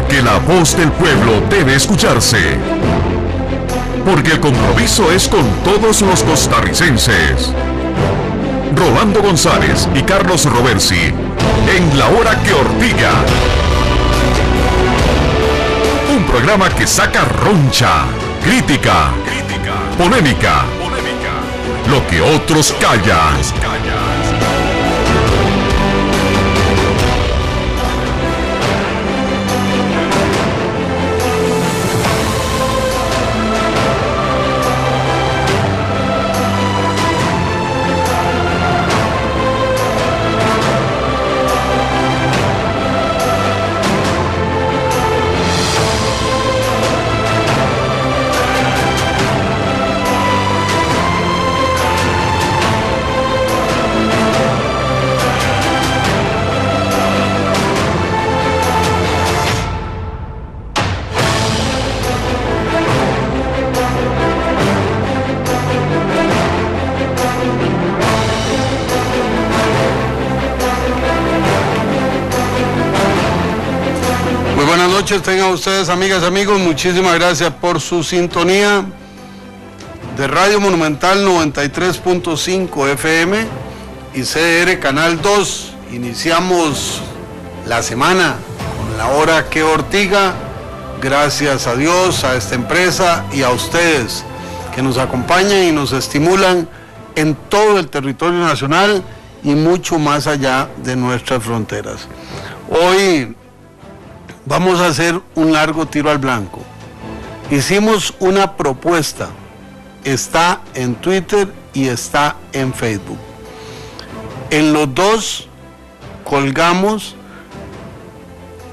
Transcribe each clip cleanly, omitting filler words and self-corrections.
Porque la voz del pueblo debe escucharse. Porque el compromiso es con todos los costarricenses. Rolando González y Carlos Roversi, en La Hora que Ortiga. Un programa que saca roncha, crítica, polémica, lo que otros callan. Tengan ustedes, amigas y amigos, muchísimas gracias por su sintonía de Radio Monumental 93.5 FM y CDR Canal 2. Iniciamos la semana con La Hora que Ortiga, gracias a Dios, a esta empresa y a ustedes que nos acompañan y nos estimulan en todo el territorio nacional y mucho más allá de nuestras fronteras. Hoy vamos a hacer un largo tiro al blanco. Hicimos una propuesta, está en Twitter y está en Facebook. En los dos colgamos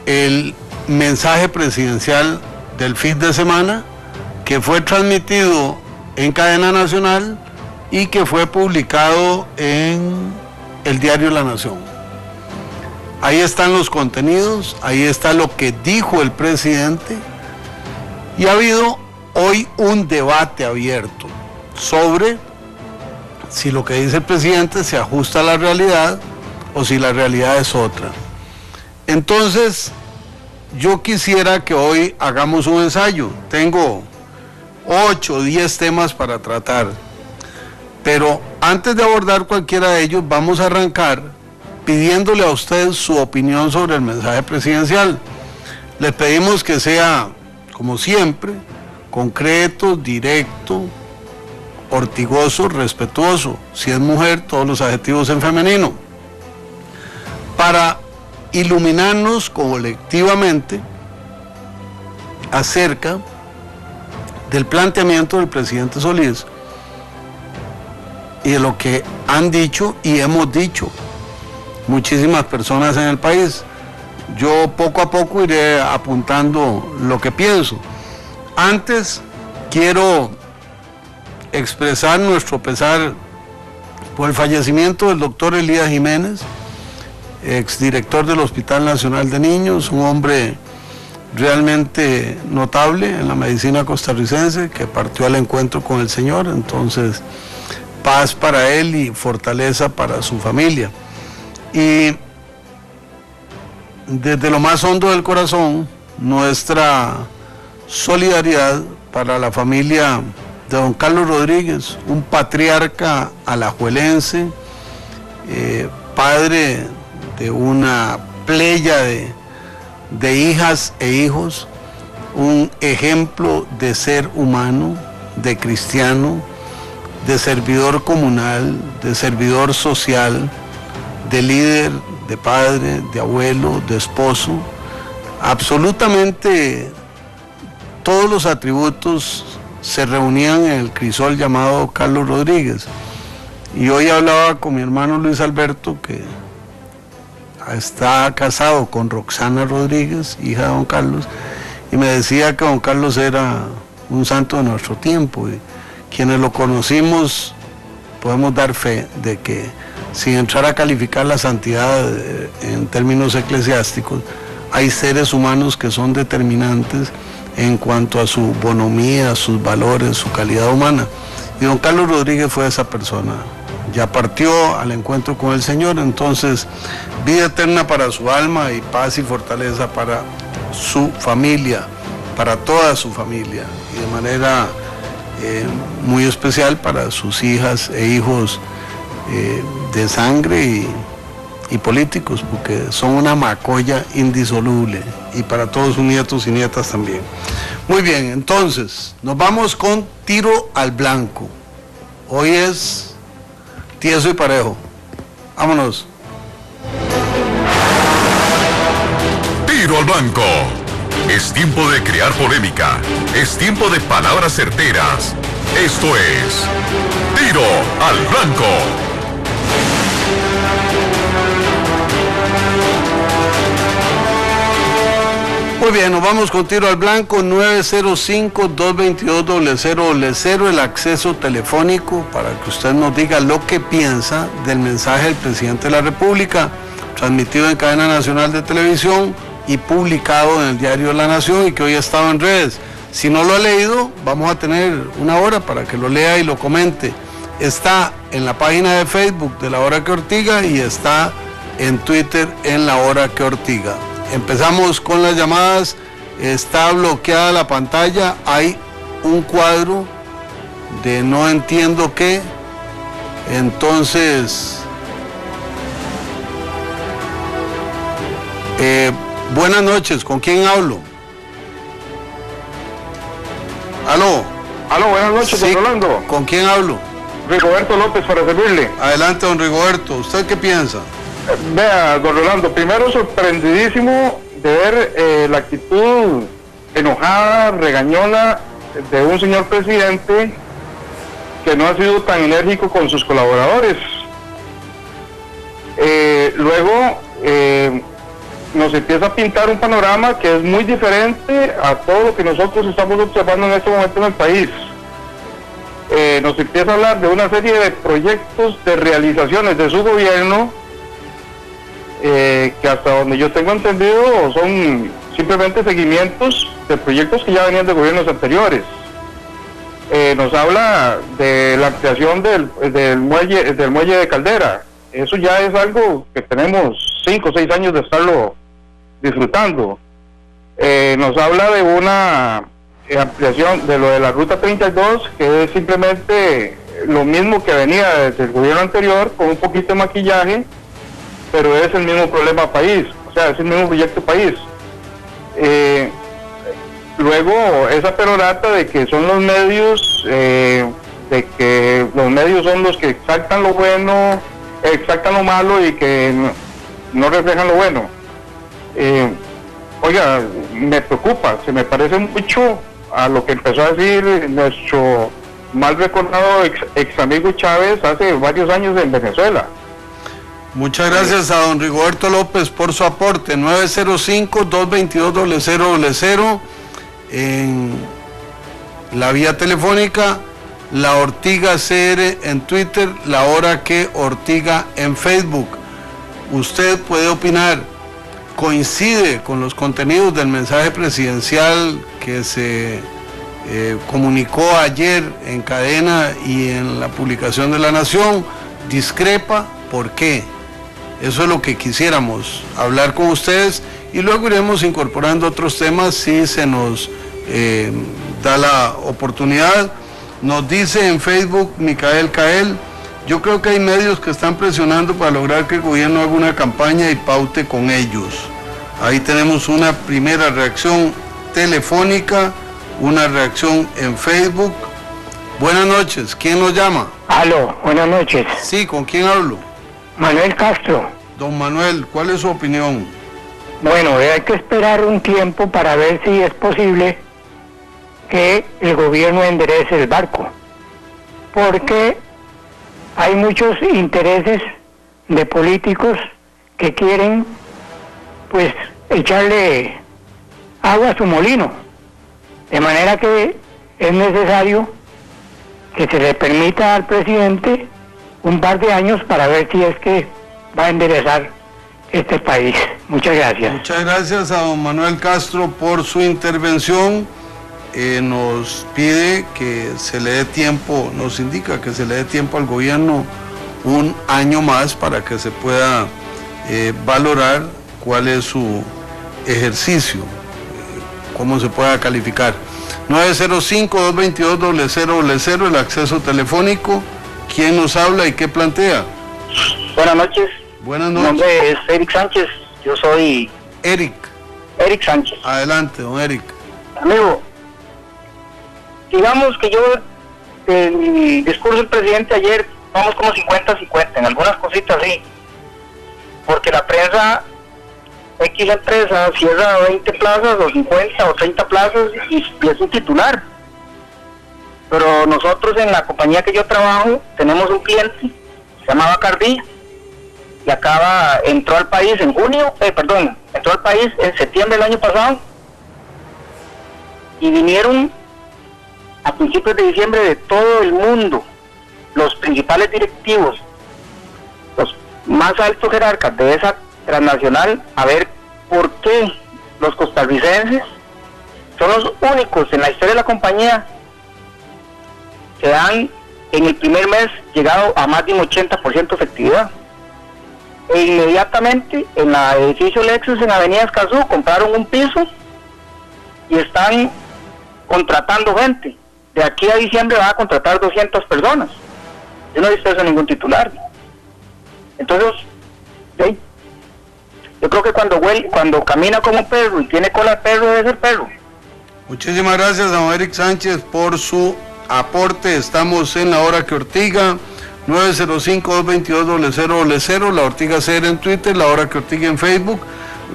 el mensaje presidencial del fin de semana, que fue transmitido en cadena nacional y que fue publicado en el diario La Nación. Ahí están los contenidos, ahí está lo que dijo el presidente, y ha habido hoy un debate abierto sobre si lo que dice el presidente se ajusta a la realidad o si la realidad es otra. Entonces, yo quisiera que hoy hagamos un ensayo. Tengo 8 o 10 temas para tratar, pero antes de abordar cualquiera de ellos, vamos a arrancar pidiéndole a usted su opinión sobre el mensaje presidencial. Les pedimos que sea, como siempre, concreto, directo, ortigoso, respetuoso. Si es mujer, todos los adjetivos en femenino. Para iluminarnos colectivamente acerca del planteamiento del presidente Solís y de lo que han dicho y hemos dicho muchísimas personas en el país. Yo poco a poco iré apuntando lo que pienso. Antes quiero expresar nuestro pesar por el fallecimiento del doctor Elías Jiménez, exdirector del Hospital Nacional de Niños, un hombre realmente notable en la medicina costarricense que partió al encuentro con el Señor. Entonces, paz para él y fortaleza para su familia. Y desde lo más hondo del corazón, nuestra solidaridad para la familia de don Carlos Rodríguez, un patriarca alajuelense, padre de una playa de hijas e hijos, un ejemplo de ser humano, de cristiano, de servidor comunal, de servidor social, de líder, de padre, de abuelo, de esposo. Absolutamente todos los atributos se reunían en el crisol llamado Carlos Rodríguez. Y hoy hablaba con mi hermano Luis Alberto, que está casado con Roxana Rodríguez, hija de don Carlos, y me decía que don Carlos era un santo de nuestro tiempo, y quienes lo conocimos podemos dar fe de que, sin entrar a calificar la santidad en términos eclesiásticos, hay seres humanos que son determinantes en cuanto a su bonomía, sus valores, su calidad humana. Y don Carlos Rodríguez fue esa persona. Ya partió al encuentro con el Señor, entonces vida eterna para su alma y paz y fortaleza para su familia, para toda su familia, y de manera muy especial para sus hijas e hijos de sangre y políticos, porque son una macolla indisoluble, y para todos sus nietos y nietas también. Muy bien, entonces, nos vamos con tiro al blanco. Hoy es tieso y parejo. Vámonos. Tiro al blanco. Es tiempo de crear polémica. Es tiempo de palabras certeras. Esto es Tiro al Blanco. Muy bien, nos vamos con tiro al blanco. 905-222-0000, el acceso telefónico para que usted nos diga lo que piensa del mensaje del presidente de la República, transmitido en cadena nacional de televisión y publicado en el diario La Nación, y que hoy ha estado en redes. Si no lo ha leído, vamos a tener una hora para que lo lea y lo comente. Está en la página de Facebook de La Hora que Ortiga y está en Twitter en La Hora que Ortiga. Empezamos con las llamadas. Está bloqueada la pantalla, hay un cuadro de no entiendo qué. Entonces, buenas noches, ¿con quién hablo? ¿Aló? Aló, buenas noches, Sí, don Rolando. ¿con quién hablo? Rigoberto López, para servirle. Adelante, don Rigoberto, ¿usted qué piensa? Vea, don Rolando, primero sorprendidísimo de ver la actitud enojada, regañona de un señor presidente que no ha sido tan enérgico con sus colaboradores. Luego nos empieza a pintar un panorama que es muy diferente a todo lo que nosotros estamos observando en este momento en el país. Nos empieza a hablar de una serie de proyectos, de realizaciones de su gobierno, que hasta donde yo tengo entendido son simplemente seguimientos de proyectos que ya venían de gobiernos anteriores. Nos habla de la ampliación del muelle de Caldera. Eso ya es algo que tenemos 5 o 6 años de estarlo disfrutando. Nos habla de una ampliación de lo de la Ruta 32, que es simplemente lo mismo que venía desde el gobierno anterior, con un poquito de maquillaje, pero es el mismo problema país, o sea, es el mismo proyecto país. Luego, esa perorata de que son los medios, de que los medios son los que exaltan lo bueno, exaltan lo malo y que no reflejan lo bueno. Oiga, me preocupa, se me parece mucho a lo que empezó a decir nuestro mal recordado ex amigo Chávez hace varios años en Venezuela. Muchas gracias a don Rigoberto López por su aporte. 905-222-0000 en la vía telefónica, La Ortiga CR en Twitter, La Hora que Ortiga en Facebook. Usted puede opinar, coincide con los contenidos del mensaje presidencial que se comunicó ayer en cadena y en la publicación de La Nación, discrepa, ¿por qué? Eso es lo que quisiéramos hablar con ustedes, y luego iremos incorporando otros temas si se nos da la oportunidad. Nos dice en Facebook Micael Cael: yo creo que hay medios que están presionando para lograr que el gobierno haga una campaña y paute con ellos. Ahí tenemos una primera reacción telefónica, una reacción en Facebook. Buenas noches, ¿quién nos llama? Aló, buenas noches. Sí, ¿con quién hablo? Manuel Castro. Don Manuel, ¿cuál es su opinión? Bueno, hay que esperar un tiempo para ver si es posible que el gobierno enderece el barco, porque hay muchos intereses de políticos que quieren, pues, echarle agua a su molino, de manera que es necesario que se le permita al presidente un par de años para ver si es que va a enderezar este país. Muchas gracias. Muchas gracias a don Manuel Castro por su intervención. Nos pide que se le dé tiempo, nos indica que se le dé tiempo al gobierno un año más para que se pueda valorar cuál es su ejercicio cómo se pueda calificar. 905-222-0000, el acceso telefónico. ¿Quién nos habla y qué plantea? Buenas noches. Buenas Mi noches. nombre es Eric Sánchez. Yo soy Eric. Eric Sánchez. Adelante, don Eric. Amigo, digamos que yo, el discurso del presidente ayer, vamos como 50-50, en algunas cositas sí. Porque la prensa, X empresa, cierra 20 plazas, o 50 o 30 plazas, y es un titular. Pero nosotros en la compañía que yo trabajo, tenemos un cliente, se llama Bacardí, y entró al país en entró al país en septiembre del año pasado, y vinieron a principios de diciembre de todo el mundo, los principales directivos, los más altos jerarcas de esa transnacional, a ver por qué los costarricenses son los únicos en la historia de la compañía que han en el primer mes llegado a más de un 80% de efectividad. E inmediatamente en el edificio Lexus en Avenida Escazú compraron un piso y están contratando gente. De aquí a diciembre van a contratar 200 personas. Yo no he visto eso en ningún titular. Entonces, ¿sí? Yo creo que cuando camina como un perro y tiene cola de perro, debe ser perro. Muchísimas gracias, don Eric Sánchez, por su aporte. Estamos en La Hora que Ortiga, 905-222-0000, La Ortiga CR en Twitter, La Hora que Ortiga en Facebook.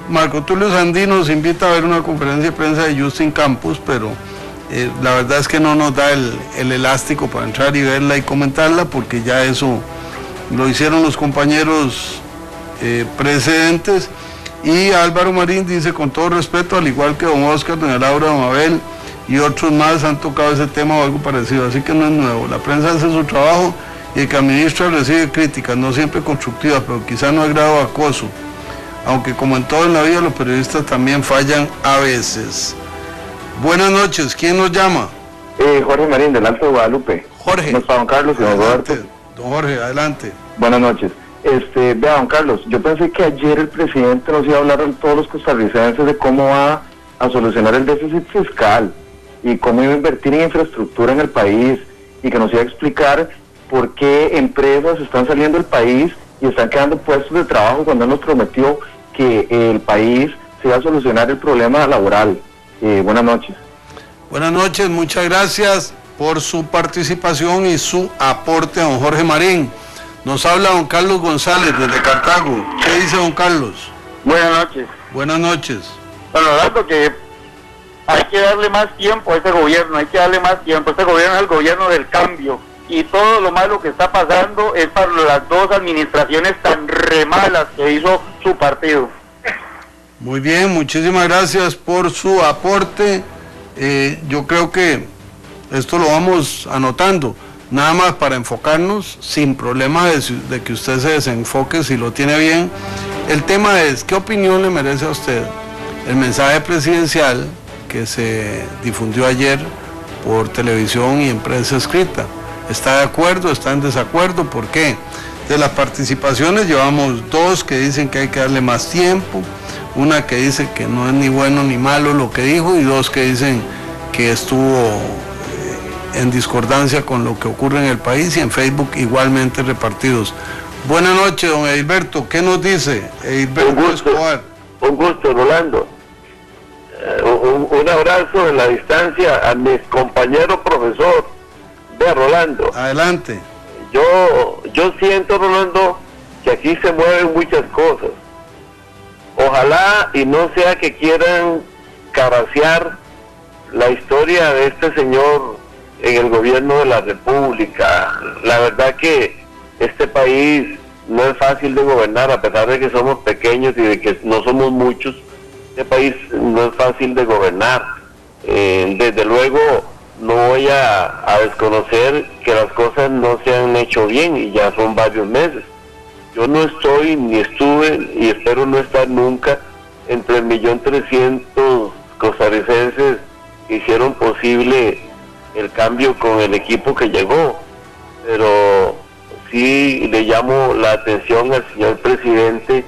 Marco Tulio Sandí nos invita a ver una conferencia de prensa de Justin Campos, pero la verdad es que no nos da el elástico para entrar y verla y comentarla, porque ya eso lo hicieron los compañeros precedentes. Y Álvaro Marín dice, con todo respeto, al igual que don Oscar, doña Laura, don Abel y otros más han tocado ese tema o algo parecido, así que no es nuevo. La prensa hace su trabajo y el que administra recibe críticas, no siempre constructivas, pero quizá no es grado de acoso, aunque como en todo en la vida los periodistas también fallan a veces. Buenas noches, ¿quién nos llama? Jorge Marín, del Alto de Guadalupe. Jorge. No está don Carlos y don Roberto. Don Jorge, adelante. Buenas noches. Vea, don Carlos, yo pensé que ayer el presidente nos iba a hablar a todos los costarricenses de cómo va a solucionar el déficit fiscal y cómo iba a invertir en infraestructura en el país, y que nos iba a explicar por qué empresas están saliendo del país y están quedando puestos de trabajo cuando él nos prometió que el país se iba a solucionar el problema laboral. Buenas noches. Buenas noches, muchas gracias por su participación y su aporte, don Jorge Marín. Nos habla don Carlos González desde Cartago. ¿Qué dice don Carlos? Buenas noches. Buenas noches. Bueno, dado que hay que darle más tiempo a este gobierno, hay que darle más tiempo. Este gobierno es el gobierno del cambio, y todo lo malo que está pasando es para las dos administraciones tan remalas que hizo su partido. Muy bien, muchísimas gracias por su aporte. Yo creo que esto lo vamos anotando, nada más para enfocarnos, sin problema de que usted se desenfoque si lo tiene bien. El tema es, ¿qué opinión le merece a usted el mensaje presidencial que se difundió ayer por televisión y en prensa escrita? ¿Está de acuerdo? ¿Está en desacuerdo? ¿Por qué? De las participaciones llevamos dos que dicen que hay que darle más tiempo, una que dice que no es ni bueno ni malo lo que dijo, y dos que dicen que estuvo en discordancia con lo que ocurre en el país, y en Facebook igualmente repartidos. Buenas noches, don Edilberto. ¿Qué nos dice Edilberto Escobar? Un gusto, Rolando. Un abrazo en la distancia a mi compañero profesor de Rolando. Adelante. Yo siento, Rolando, que aquí se mueven muchas cosas. Ojalá y no sea que quieran carasear la historia de este señor en el gobierno de la República. La verdad que este país no es fácil de gobernar, a pesar de que somos pequeños y de que no somos muchos. Este país no es fácil de gobernar. Desde luego no voy a desconocer que las cosas no se han hecho bien, y ya son varios meses. Yo no estoy, ni estuve, y espero no estar nunca entre el 1.300.000 costarricenses que hicieron posible el cambio con el equipo que llegó. Pero sí le llamo la atención al señor presidente,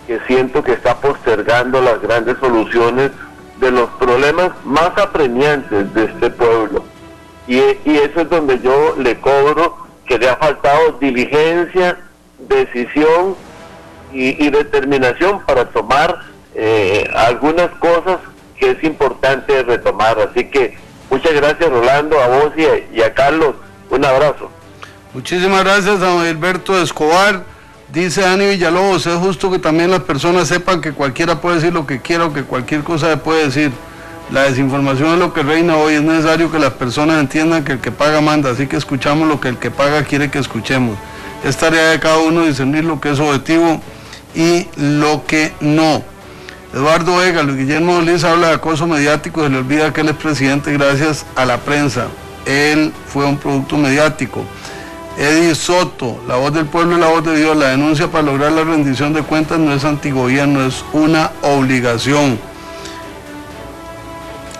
que siento que está postergando las grandes soluciones de los problemas más apremiantes de este pueblo. Y eso es donde yo le cobro que le ha faltado diligencia, decisión y determinación para tomar algunas cosas que es importante retomar. Así que muchas gracias, Rolando, a vos y a Carlos. Un abrazo. Muchísimas gracias a don Gilberto Escobar. Dice Dani Villalobos, es justo que también las personas sepan que cualquiera puede decir lo que quiera o que cualquier cosa se puede decir. La desinformación es lo que reina hoy. Es necesario que las personas entiendan que el que paga manda, así que escuchamos lo que el que paga quiere que escuchemos. Es tarea de cada uno discernir lo que es objetivo y lo que no. Eduardo Vega, Luis Guillermo Liz habla de acoso mediático, se le olvida que él es presidente gracias a la prensa. Él fue un producto mediático. Eddie Soto, la voz del pueblo y la voz de Dios, la denuncia para lograr la rendición de cuentas no es antigobierno, es una obligación.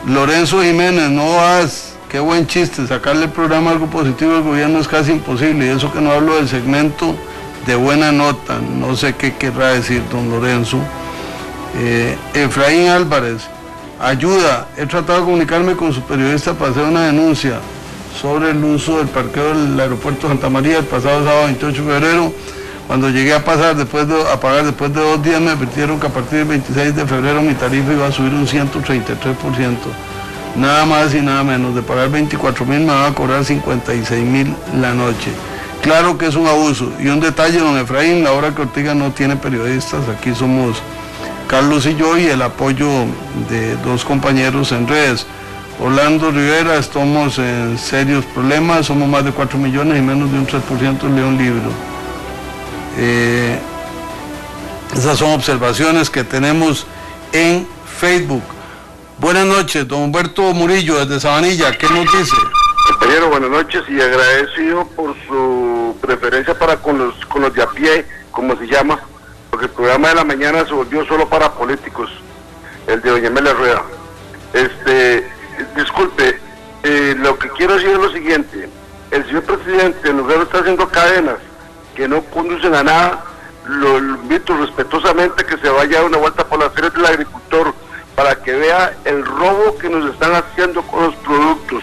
Lorenzo Jiménez, no vas, qué buen chiste, sacarle el programa algo positivo al gobierno es casi imposible, y eso que no hablo del segmento de buena nota, no sé qué querrá decir don Lorenzo. Efraín Álvarez, ayuda, he tratado de comunicarme con su periodista para hacer una denuncia sobre el uso del parqueo del aeropuerto Santa María el pasado sábado 28 de febrero. Cuando llegué a pagar después de 2 días me advirtieron que a partir del 26 de febrero mi tarifa iba a subir un 133%. Nada más y nada menos, de pagar 24.000 me van a cobrar 56.000 la noche. Claro que es un abuso. Y un detalle, don Efraín, la hora que Ortiga no tiene periodistas, aquí somos Carlos y yo y el apoyo de 2 compañeros en redes. Orlando Rivera, estamos en serios problemas, somos más de 4 millones y menos de un 3% lee un libro. Esas son observaciones que tenemos en Facebook. Buenas noches, don Humberto Murillo desde Sabanilla, ¿qué nos dice? Compañero, buenas noches y agradecido por su preferencia para con los de a pie, como se llama, porque el programa de la mañana se volvió solo para políticos, el de doña Amelia Rueda. Disculpe, lo que quiero decir es lo siguiente: el señor presidente, en lugar de estar haciendo cadenas que no conducen a nada, lo invito respetuosamente que se vaya a dar una vuelta por las ferias del agricultor para que vea el robo que nos están haciendo con los productos.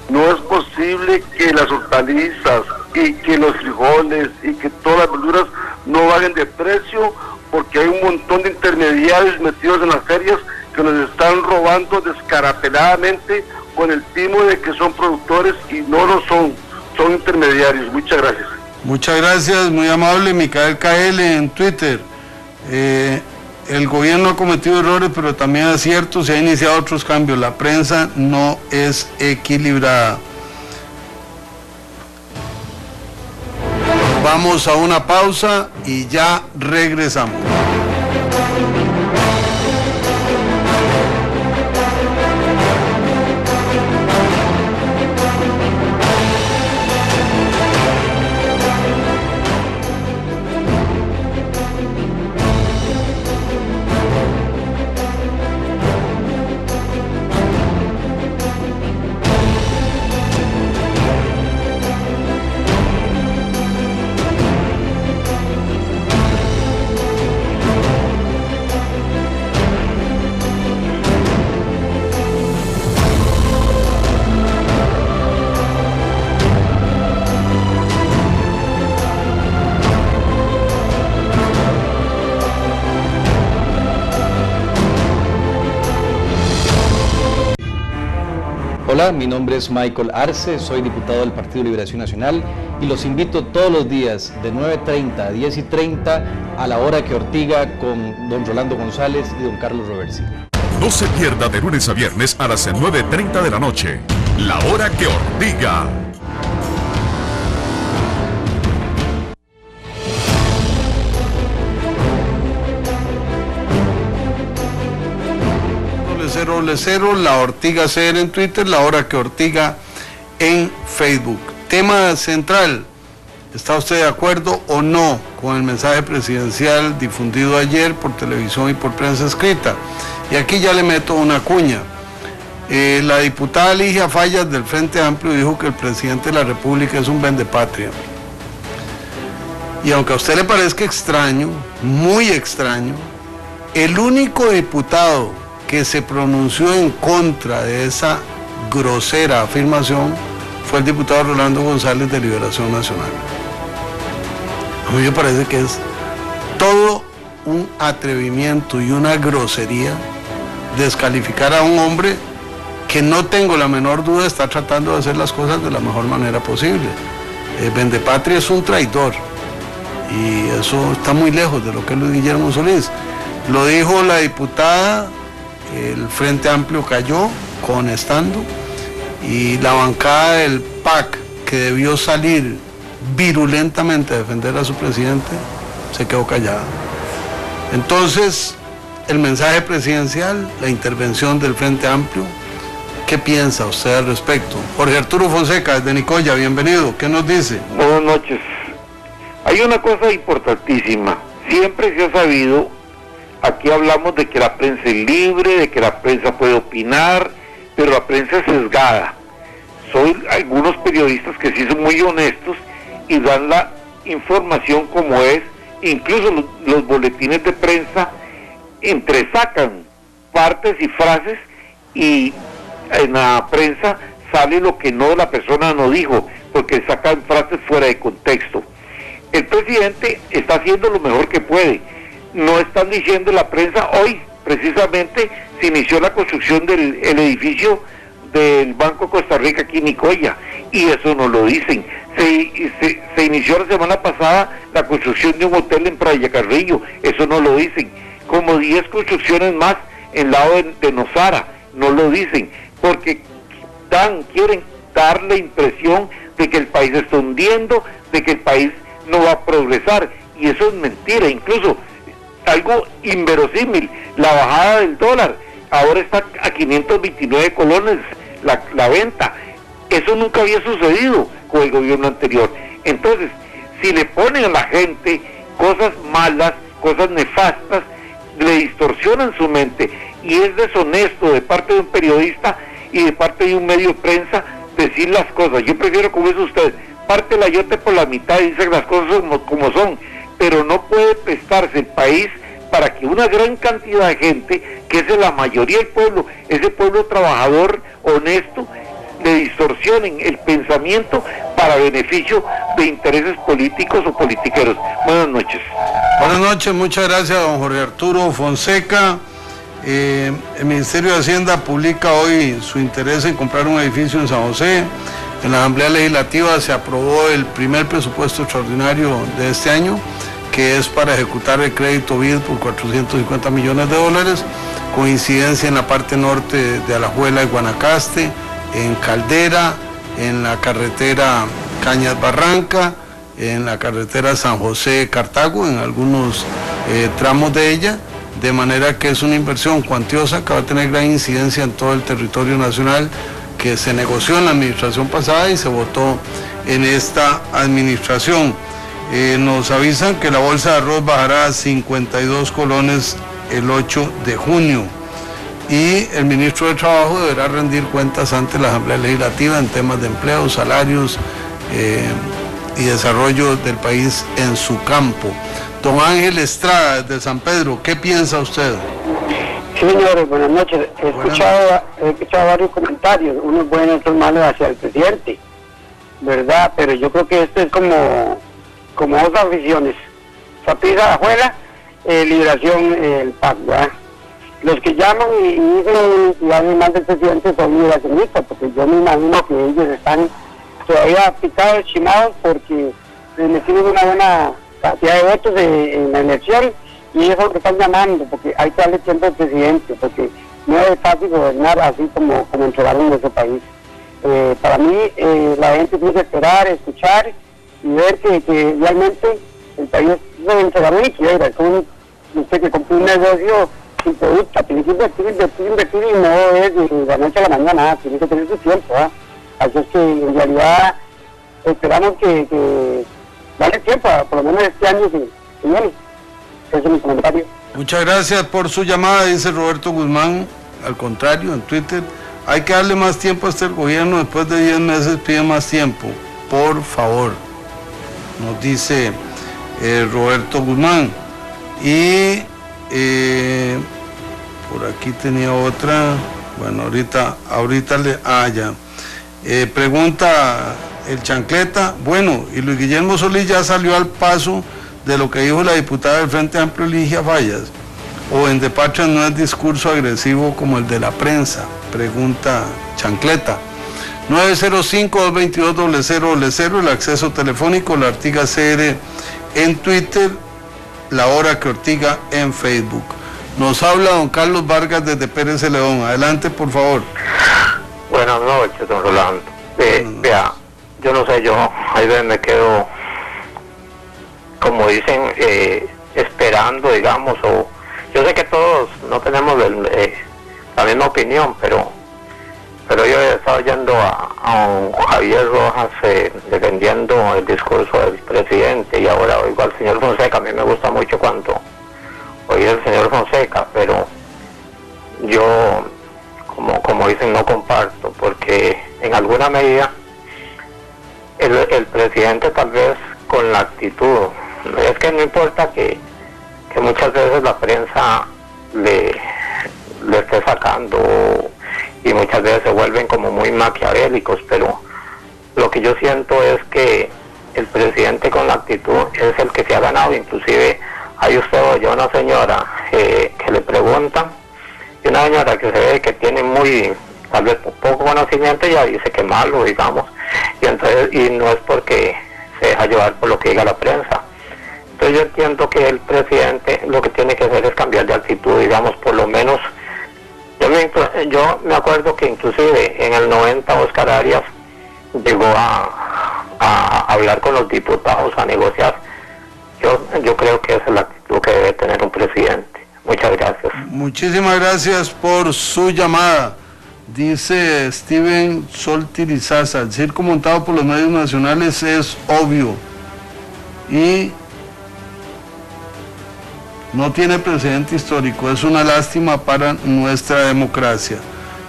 No es posible que las hortalizas y que los frijoles y que todas las verduras no bajen de precio porque hay un montón de intermediarios metidos en las ferias que nos están robando descarapeladamente con el timo de que son productores y no lo son, son intermediarios. Muchas gracias. Muchas gracias, muy amable. Micael KL en Twitter. El gobierno ha cometido errores, pero también aciertos, se ha iniciado otros cambios. La prensa no es equilibrada. Vamos a una pausa y ya regresamos. Hola, mi nombre es Michael Arce, soy diputado del Partido Liberación Nacional y los invito todos los días de 9:30 a 10:30 a la hora que Ortiga con don Rolando González y don Carlos Roversi. No se pierda de lunes a viernes a las 9:30 de la noche, la hora que Ortiga. La Ortiga CR en Twitter, la hora que Ortiga en Facebook. Tema central: ¿está usted de acuerdo o no con el mensaje presidencial difundido ayer por televisión y por prensa escrita? Y aquí ya le meto una cuña. La diputada Ligia Fallas del Frente Amplio dijo que el presidente de la República es un vendepatria. Y aunque a usted le parezca extraño, muy extraño, el único diputado que se pronunció en contra de esa grosera afirmación fue el diputado Rolando González de Liberación Nacional. A mí me parece que es todo un atrevimiento y una grosería descalificar a un hombre que no tengo la menor duda está tratando de hacer las cosas de la mejor manera posible. Vendepatria es un traidor y eso está muy lejos de lo que es Luis Guillermo Solís. Lo dijo la diputada, el Frente Amplio cayó conestando y la bancada del PAC, que debió salir virulentamente a defender a su presidente, se quedó callada. Entonces, el mensaje presidencial, la intervención del Frente Amplio, ¿qué piensa usted al respecto? Jorge Arturo Fonseca, desde Nicoya, bienvenido. ¿Qué nos dice? Buenas noches. Hay una cosa importantísima. Siempre se ha sabido, aquí hablamos de que la prensa es libre, de que la prensa puede opinar, pero la prensa es sesgada. Son algunos periodistas que sí son muy honestos y dan la información como es. Incluso los boletines de prensa entresacan partes y frases y en la prensa sale lo que no la persona no dijo, porque sacan frases fuera de contexto. El presidente está haciendo lo mejor que puede. No están diciendo la prensa, hoy precisamente se inició la construcción del edificio del Banco de Costa Rica aquí en Nicoya, y eso no lo dicen. Se inició la semana pasada la construcción de un hotel en Playa Carrillo, eso no lo dicen. Como 10 construcciones más en lado de Nosara, no lo dicen, porque quieren dar la impresión de que el país está hundiendo, de que el país no va a progresar, y eso es mentira. Incluso algo inverosímil, la bajada del dólar, ahora está a 529 colones la venta. Eso nunca había sucedido con el gobierno anterior. Entonces, si le ponen a la gente cosas malas, cosas nefastas, le distorsionan su mente, y es deshonesto de parte de un periodista y de parte de un medio de prensa decir las cosas. Yo prefiero, como dice usted, parte el ayote por la mitad y dicen las cosas como son, pero no puede prestarse el país para que una gran cantidad de gente, que es la mayoría del pueblo, ese pueblo trabajador, honesto, le distorsionen el pensamiento para beneficio de intereses políticos o politiqueros. Buenas noches. Buenas noches, muchas gracias, don Jorge Arturo Fonseca. El Ministerio de Hacienda publica hoy su interés en comprar un edificio en San José. En la Asamblea Legislativa se aprobó el primer presupuesto extraordinario de este año, que es para ejecutar el crédito BID por 450 millones de dólares, con incidencia en la parte norte de Alajuela y Guanacaste, en Caldera, en la carretera Cañas Barranca, en la carretera San José-Cartago, en algunos tramos de ella, de manera que es una inversión cuantiosa que va a tener gran incidencia en todo el territorio nacional, que se negoció en la administración pasada y se votó en esta administración. Nos avisan que la bolsa de arroz bajará a 52 colones el 8 de junio y el ministro de Trabajo deberá rendir cuentas ante la Asamblea Legislativa en temas de empleo, salarios y desarrollo del país en su campo. Don Ángel Estrada, desde San Pedro, ¿qué piensa usted? Sí, señores, buenas noches. He escuchado varios comentarios, unos buenos, otros malos hacia el presidente, ¿verdad? Pero yo creo que esto es como dos aficiones. Saprissa, Alajuela, Liberación, el PAC, ¿verdad? Los que llaman y dicen y hablan mal del presidente son liberacionistas, porque yo me imagino que ellos están todavía picados, chimados, porque recibieron una buena cantidad de votos en la elección, y ellos son los que están llamando, porque hay que darle tiempo al presidente, porque no es fácil gobernar así como entregaron nuestro país. Para mí, la gente tiene que esperar, escuchar y ver que realmente el país se entregaron y quiera. Es como usted que compró un negocio sin producto, tiene que invertir y no es de la noche a la mañana, tiene que tener su tiempo. Así es que en realidad esperamos que darle tiempo, por lo menos este año que viene. Ese es mi comentario. Muchas gracias por su llamada, dice Roberto Guzmán. Al contrario, en Twitter, hay que darle más tiempo a este gobierno, después de 10 meses pide más tiempo, por favor, nos dice Roberto Guzmán. Y Por aquí tenía otra. Bueno, ahorita le... ya. Pregunta el Chancleta. Bueno, y Luis Guillermo Solís ya salió al paso de lo que dijo la diputada del Frente Amplio, Ligia Fallas. O en De Patria no es discurso agresivo como el de la prensa. Pregunta Chancleta. 905-222-0000, el acceso telefónico, La Ortiga CR en Twitter, La Hora que Ortiga en Facebook. Nos habla don Carlos Vargas desde Pérez Celedón. Adelante, por favor. Buenas noches, don Rolando. Vea, yo no sé, yo ahí me quedo, como dicen, esperando, digamos, o yo sé que todos no tenemos la misma opinión, pero yo he estado oyendo a Javier Rojas defendiendo el discurso del presidente, y ahora oigo al señor Fonseca. A mí me gusta mucho cuando oí al señor Fonseca, pero yo, como dicen, no comparto, porque en alguna medida el presidente, tal vez con la actitud, es que no importa que muchas veces la prensa le esté sacando, y muchas veces se vuelven como muy maquiavélicos, pero lo que yo siento es que el presidente con la actitud es el que se ha ganado. Inclusive ahí usted oye a una señora que le preguntan, y una señora que se ve que tiene tal vez poco conocimiento, ya dice que malo, digamos, y no es porque se deja llevar por lo que diga la prensa. Entonces yo entiendo que el presidente lo que tiene que hacer es cambiar de actitud, digamos, por lo menos. Yo me acuerdo que inclusive en el 90 Oscar Arias llegó a hablar con los diputados, a negociar. Yo creo que esa es la actitud que debe tener un presidente. Muchas gracias. Muchísimas gracias por su llamada. Dice Steven Soltirizaza, el circo montado por los medios nacionales es obvio y no tiene precedente histórico, es una lástima para nuestra democracia.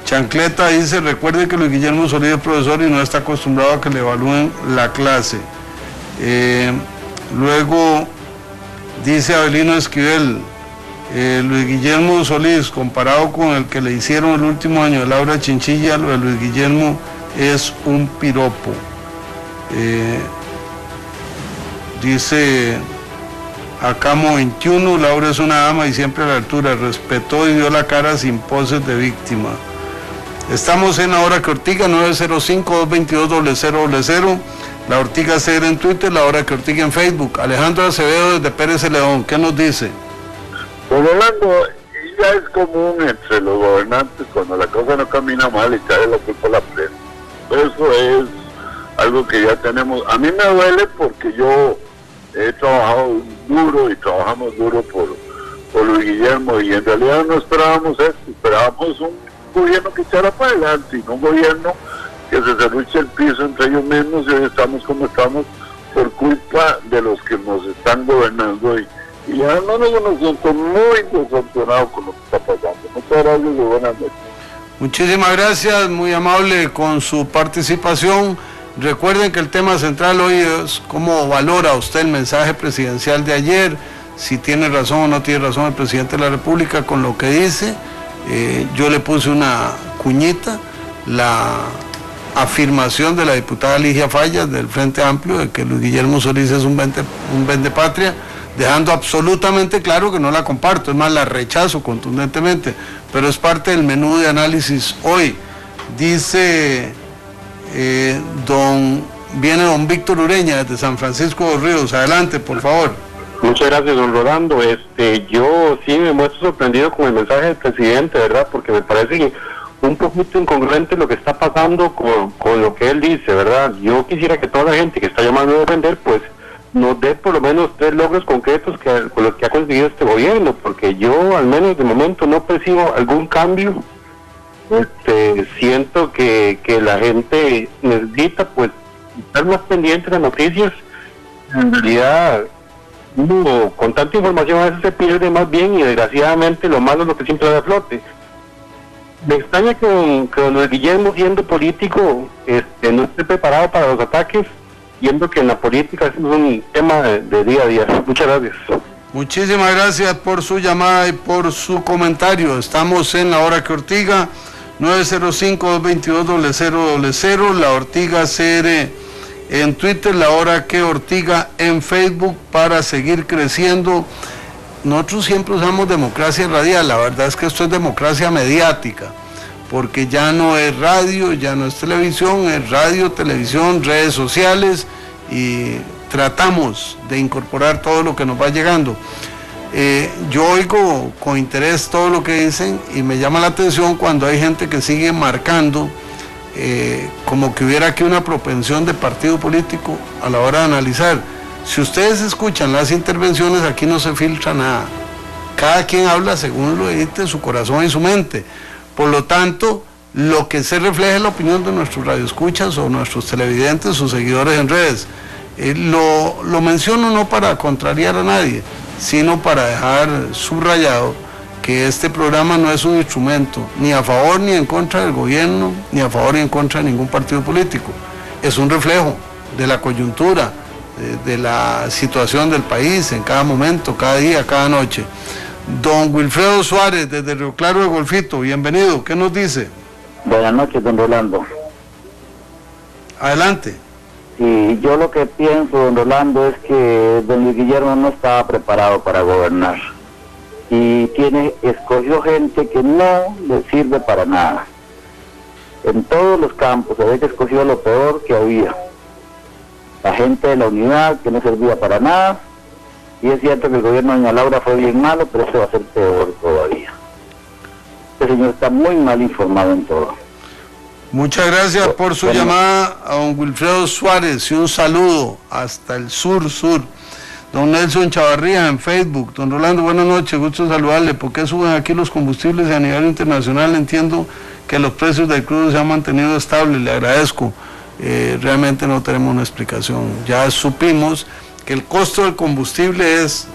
Chancleta dice, recuerde que Luis Guillermo Solís es profesor y no está acostumbrado a que le evalúen la clase. Luego dice Abelino Esquivel, Luis Guillermo Solís, comparado con el que le hicieron el último año de Laura Chinchilla, lo de Luis Guillermo es un piropo. Dice Acamo 21, Laura es una dama y siempre a la altura, respetó y dio la cara sin poses de víctima. Estamos en La Hora que Ortiga, 905-222-0000, La Ortiga CR en Twitter, La Hora que Ortiga en Facebook. Alejandro Acevedo desde Pérez Celedón, ¿qué nos dice? Don Orlando, ya es común entre los gobernantes cuando la cosa no camina mal y cae la culpa a la prensa. Eso es algo que ya tenemos. A mí me duele porque yo he trabajado duro y trabajamos duro por Luis Guillermo, y en realidad no esperábamos esto, esperábamos un gobierno que echara para adelante y no un gobierno que se derruche el piso entre ellos mismos, y hoy estamos como estamos por culpa de los que nos están gobernando, y ya no nos siento muy decepcionado con lo que está pasando. Muchas gracias y buenas noches. Muchísimas gracias, muy amable con su participación. Recuerden que el tema central hoy es cómo valora usted el mensaje presidencial de ayer, si tiene razón o no tiene razón el presidente de la República con lo que dice. Yo le puse una cuñita, la afirmación de la diputada Ligia Fallas del Frente Amplio de que Luis Guillermo Solís es un vendepatria, dejando absolutamente claro que no la comparto, es más, la rechazo contundentemente, pero es parte del menú de análisis hoy. Dice viene don Víctor Ureña desde San Francisco de los Ríos. Adelante, por favor. Muchas gracias, don Rolando. Yo sí me muestro sorprendido con el mensaje del presidente, ¿verdad? Porque me parece un poquito incongruente lo que está pasando con lo que él dice, ¿verdad? Yo quisiera que toda la gente que está llamando a defender, pues, nos dé por lo menos 3 logros concretos con los que ha conseguido este gobierno, porque yo, al menos de momento, no percibo algún cambio. Siento que la gente necesita, pues, estar más pendiente de las noticias. En realidad, con tanta información a veces se pierde más bien, y desgraciadamente lo malo es lo que siempre da a flote. Me extraña que don Luis Guillermo, siendo político, no esté preparado para los ataques, viendo que en la política es un tema de día a día. Muchas gracias. Muchísimas gracias por su llamada y por su comentario. Estamos en La Hora que Ortiga, 905-222-0000, La Ortiga CR en Twitter, La Hora que Ortiga en Facebook, para seguir creciendo. Nosotros siempre usamos democracia radial, la verdad es que esto es democracia mediática, porque ya no es radio, ya no es televisión, es radio, televisión, redes sociales, y tratamos de incorporar todo lo que nos va llegando. Yo oigo con interés todo lo que dicen y me llama la atención cuando hay gente que sigue marcando como que hubiera aquí una propensión de partido político a la hora de analizar. Si ustedes escuchan las intervenciones, aquí no se filtra nada. Cada quien habla según lo edite su corazón y su mente. Por lo tanto, lo que se refleja es la opinión de nuestros radioescuchas o nuestros televidentes o seguidores en redes. Lo menciono no para contrariar a nadie, sino para dejar subrayado que este programa no es un instrumento ni a favor ni en contra del gobierno, ni a favor ni en contra de ningún partido político. Es un reflejo de la coyuntura, de la situación del país en cada momento, cada día, cada noche. Don Wilfredo Suárez, desde Río Claro de Golfito, bienvenido. ¿Qué nos dice? Buenas noches, don Rolando. Adelante. Sí, yo lo que pienso, don Rolando, es que don Luis Guillermo no estaba preparado para gobernar y escogió gente que no le sirve para nada. En todos los campos se ve que escogió lo peor que había. La gente de la unidad que no servía para nada, y es cierto que el gobierno de doña Laura fue bien malo, pero este va a ser peor todavía. Este señor está muy mal informado en todo. Muchas gracias por su llamada a don Wilfredo Suárez y un saludo hasta el sur. Don Nelson Chavarría en Facebook. Don Rolando, buenas noches, gusto saludarle. ¿Por qué suben aquí los combustibles a nivel internacional? Entiendo que los precios del crudo se han mantenido estables, le agradezco. Realmente no tenemos una explicación. Ya supimos que el costo del combustible es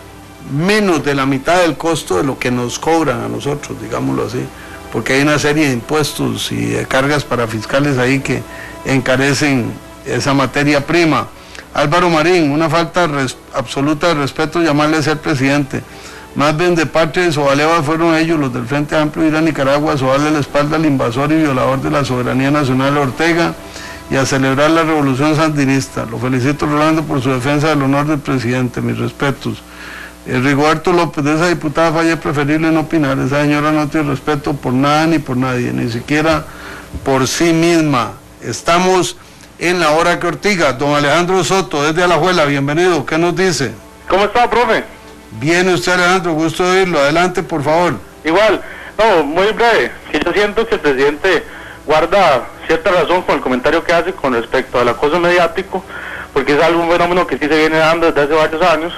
menos de la mitad del costo de lo que nos cobran a nosotros, digámoslo así, porque hay una serie de impuestos y de cargas para fiscales ahí que encarecen esa materia prima. Álvaro Marín, una falta absoluta de respeto llamarle a ser presidente. Más bien de parte de Sobaleva fueron ellos, los del Frente Amplio, ir a Nicaragua a sobarle la espalda al invasor y violador de la soberanía nacional Ortega y a celebrar la revolución sandinista. Lo felicito, Rolando, por su defensa del honor del presidente, mis respetos. Rigoberto López, de esa diputada falla, es preferible no opinar. Esa señora no tiene respeto por nada ni por nadie, ni siquiera por sí misma. Estamos en La Hora que Ortiga. Don Alejandro Soto, desde Alajuela, bienvenido. ¿Qué nos dice? ¿Cómo está, profe? Bien, usted, Alejandro, gusto de oírlo. Adelante, por favor. Igual, no, muy breve, que yo siento que el presidente guarda cierta razón con el comentario que hace con respecto al acoso mediático, porque es algún fenómeno que sí se viene dando desde hace varios años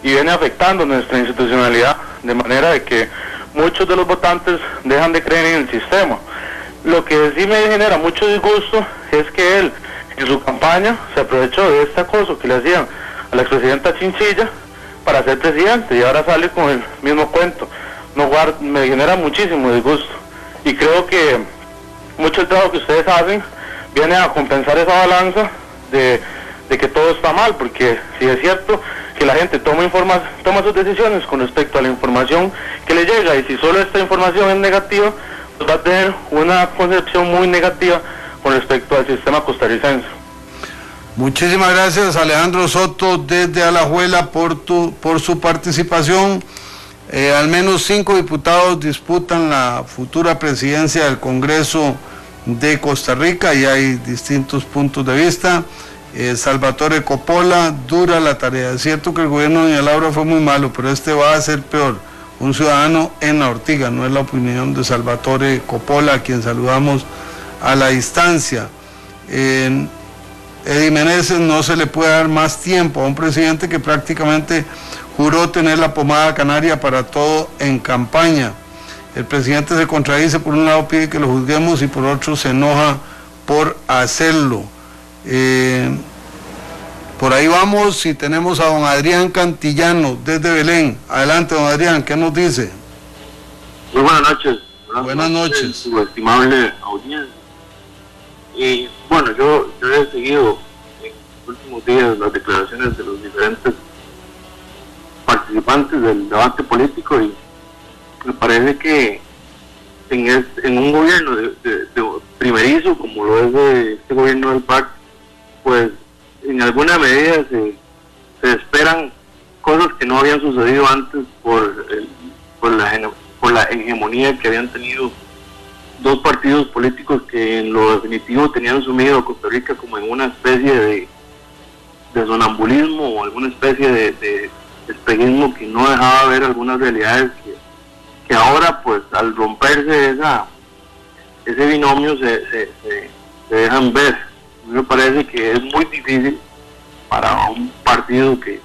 y viene afectando nuestra institucionalidad, de manera de que muchos de los votantes dejan de creer en el sistema. Lo que sí me genera mucho disgusto es que él, en su campaña, se aprovechó de este acoso que le hacían a la expresidenta Chinchilla para ser presidente, y ahora sale con el mismo cuento. Me genera muchísimo disgusto, y creo que mucho del trabajo que ustedes hacen viene a compensar esa balanza de que todo está mal, porque si es cierto que la gente toma sus decisiones con respecto a la información que le llega, y si solo esta información es negativa, pues va a tener una concepción muy negativa con respecto al sistema costarricense. Muchísimas gracias, Alejandro Soto, desde Alajuela, por su participación. Al menos 5 diputados disputan la futura presidencia del Congreso de Costa Rica y hay distintos puntos de vista. Salvatore Coppola, dura la tarea. Es cierto que el gobierno de doña Laura fue muy malo, pero este va a ser peor. Un ciudadano en La Ortiga, no es la opinión de Salvatore Coppola, a quien saludamos a la distancia. Eddie Meneses, no se le puede dar más tiempo a un presidente que prácticamente juró tener la pomada canaria para todo en campaña. El presidente se contradice, por un lado pide que lo juzguemos y por otro se enoja por hacerlo. Por ahí vamos y tenemos a don Adrián Cantillano desde Belén. Adelante, don Adrián, ¿qué nos dice? Muy buenas noches. Buenas noches. Su estimable audiencia. Y bueno, yo he seguido en los últimos días las declaraciones de los diferentes participantes del debate político, y me parece que en un gobierno de primerizo como lo es este gobierno del PAC, pues en alguna medida se esperan cosas que no habían sucedido antes por la hegemonía que habían tenido dos partidos políticos que en lo definitivo tenían sumido a Costa Rica como en una especie de sonambulismo o alguna especie de espejismo que no dejaba ver algunas realidades que ahora, pues al romperse ese binomio se dejan ver. Me parece que es muy difícil para un partido que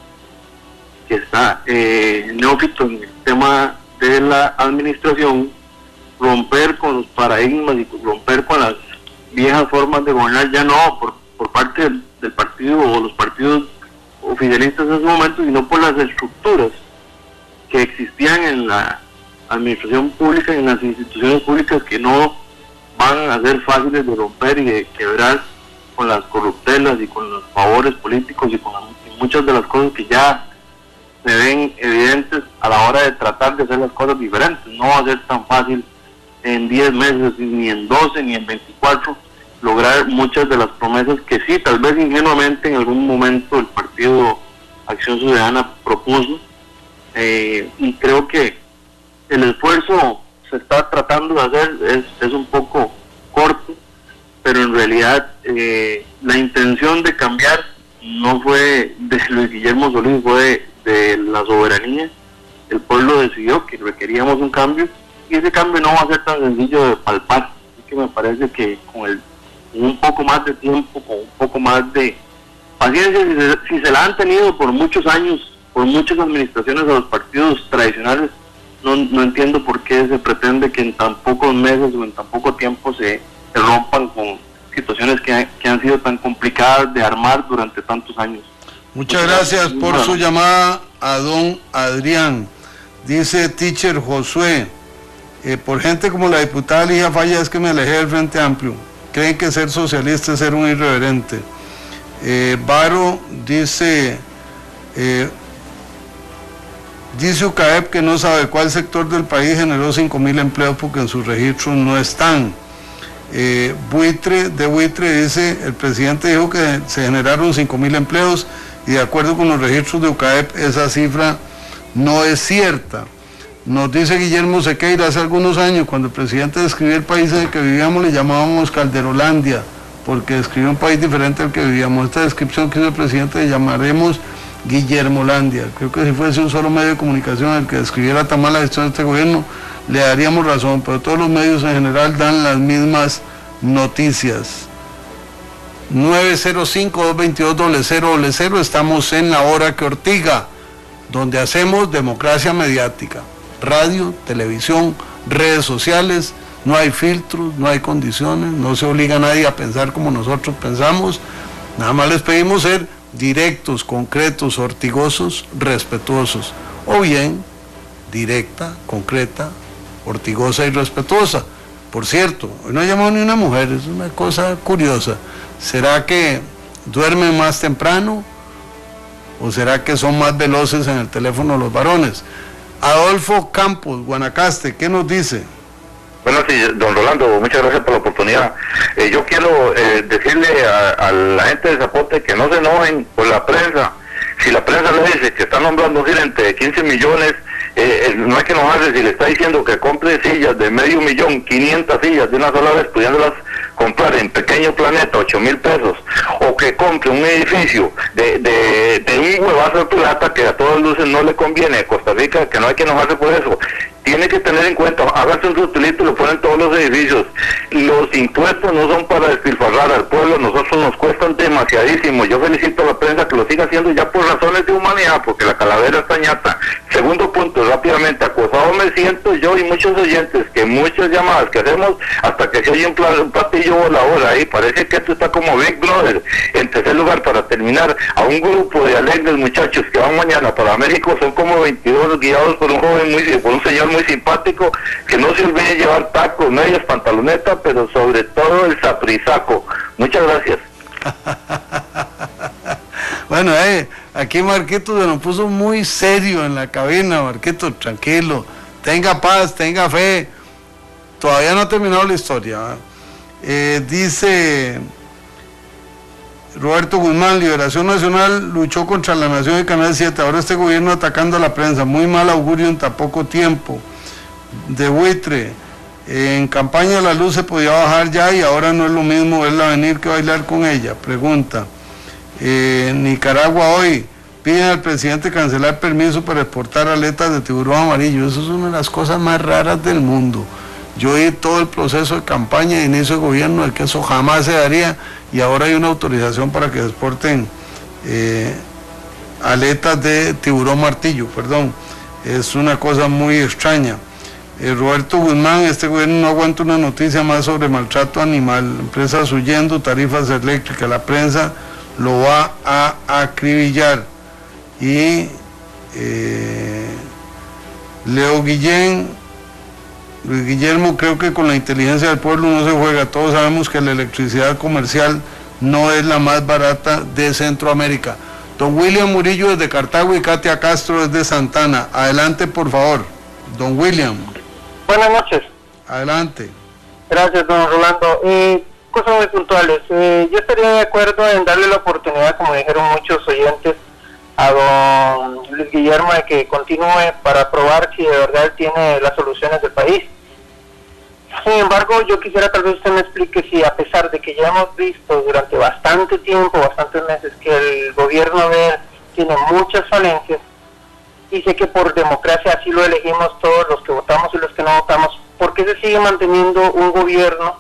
está neófito en el tema de la administración romper con los paradigmas y romper con las viejas formas de gobernar, ya no por parte del partido o los partidos oficialistas en ese momento, sino por las estructuras que existían en la administración pública y en las instituciones públicas, que no van a ser fáciles de romper y de quebrar con las corruptelas y con los favores políticos y con muchas de las cosas que ya se ven evidentes a la hora de tratar de hacer las cosas diferentes. No va a ser tan fácil en 10 meses, ni en 12, ni en 24, lograr muchas de las promesas que sí, tal vez ingenuamente en algún momento el Partido Acción Ciudadana propuso, y creo que el esfuerzo se está tratando de hacer es un poco corto, pero en realidad la intención de cambiar no fue de Luis Guillermo Solís, fue de la soberanía. El pueblo decidió que requeríamos un cambio, y ese cambio no va a ser tan sencillo de palpar. Así que me parece que con un poco más de tiempo, con un poco más de paciencia, si se la han tenido por muchos años, por muchas administraciones a los partidos tradicionales, no entiendo por qué se pretende que en tan pocos meses o en tan poco tiempo se rompan con situaciones que han sido tan complicadas de armar durante tantos años. Muchas gracias por su llamada a don Adrián. Dice Teacher Josué, por gente como la diputada Ligia Falla es que me alejé del Frente Amplio. Creen que ser socialista es ser un irreverente. Varo dice UCAEP que no sabe cuál sector del país generó 5,000 empleos porque en sus registros no están. Buitre dice, el presidente dijo que se generaron 5,000 empleos y de acuerdo con los registros de UCAEP esa cifra no es cierta. Nos dice Guillermo Sequeira, hace algunos años cuando el presidente describió el país en el que vivíamos le llamábamos Calderolandia, porque describió un país diferente al que vivíamos. Esta descripción que hizo el presidente le llamaremos Guillermolandia. Creo que si fuese un solo medio de comunicación el que describiera tan mala gestión de este gobierno, le daríamos razón, pero todos los medios en general dan las mismas noticias. 905-222-0000, estamos en La Hora que Ortiga, donde hacemos democracia mediática, radio, televisión, redes sociales, no hay filtros, no hay condiciones, no se obliga a nadie a pensar como nosotros pensamos, nada más les pedimos ser directos, concretos, ortigosos, respetuosos, o bien directa, concreta, ortigosa y respetuosa. Por cierto, hoy no ha llamado ni una mujer, es una cosa curiosa. ¿Será que duermen más temprano o será que son más veloces en el teléfono los varones? Adolfo Campos, Guanacaste, ¿qué nos dice? Bueno, sí, don Rolando, muchas gracias por la oportunidad. Yo quiero decirle a la gente de Zapote que no se enojen por la prensa. Si la prensa le dice que está nombrando un gerente de 15 millones, no hay que enojarse si le está diciendo que compre sillas de $500,000, 500 sillas de una sola vez, pudiéndolas comprar en Pequeño Planeta, 8,000 pesos, o que compre un edificio de un huevazo de plata que a todas luces no le conviene a Costa Rica, que no hay que enojarse por eso. Tiene que tener en cuenta, háganse un sutilito y lo ponen todos los edificios. Los impuestos no son para despilfarrar al pueblo, nosotros nos cuestan demasiadísimo. Yo felicito a la prensa que lo siga haciendo ya por razones de humanidad, porque la calavera está ñata. Segundo punto, rápidamente, acosado me siento yo y muchos oyentes, que muchas llamadas que hacemos hasta que se oye un platillo volador ahí, parece que esto está como Big Brother. En tercer lugar, para terminar, a un grupo de alegres muchachos que van mañana para México, son como 22 guiados por un señor muy simpático, que no se olvide llevar tacos, medias, pantaloneta, pero sobre todo el saprizaco. Muchas gracias. Bueno, aquí Marquito se nos puso muy serio en la cabina. Marquito, tranquilo, tenga paz, tenga fe. Todavía no ha terminado la historia. Dice Roberto Guzmán, Liberación Nacional luchó contra la Nación de Canal 7, ahora este gobierno atacando a la prensa, muy mal augurio en tan poco tiempo. De Buitre, en campaña la luz se podía bajar ya y ahora no es lo mismo verla venir que bailar con ella. Pregunta, Nicaragua hoy, piden al presidente cancelar permiso para exportar aletas de tiburón amarillo. Eso es una de las cosas más raras del mundo. Yo vi todo el proceso de campaña de inicio de gobierno de que eso jamás se daría y ahora hay una autorización para que se exporten aletas de tiburón martillo, perdón. Es una cosa muy extraña. Roberto Guzmán, este gobierno no aguanta una noticia más sobre maltrato animal, empresas huyendo, tarifas eléctricas, la prensa lo va a acribillar. Y Leo Luis Guillermo, creo que con la inteligencia del pueblo no se juega, todos sabemos que la electricidad comercial no es la más barata de Centroamérica. Don William Murillo desde Cartago y Katia Castro desde Santana, adelante por favor, don William. Buenas noches. Adelante. Gracias, don Rolando. Cosas muy puntuales. Yo estaría de acuerdo en darle la oportunidad, como dijeron muchos oyentes, a don Luis Guillermo de que continúe para probar si de verdad él tiene las soluciones del país. Sin embargo, yo quisiera tal vez usted me explique si a pesar de que ya hemos visto durante bastante tiempo, bastantes meses, que el gobierno de él tiene muchas falencias, y sé que por democracia así lo elegimos todos los que votamos y los que no votamos, ¿por qué se sigue manteniendo un gobierno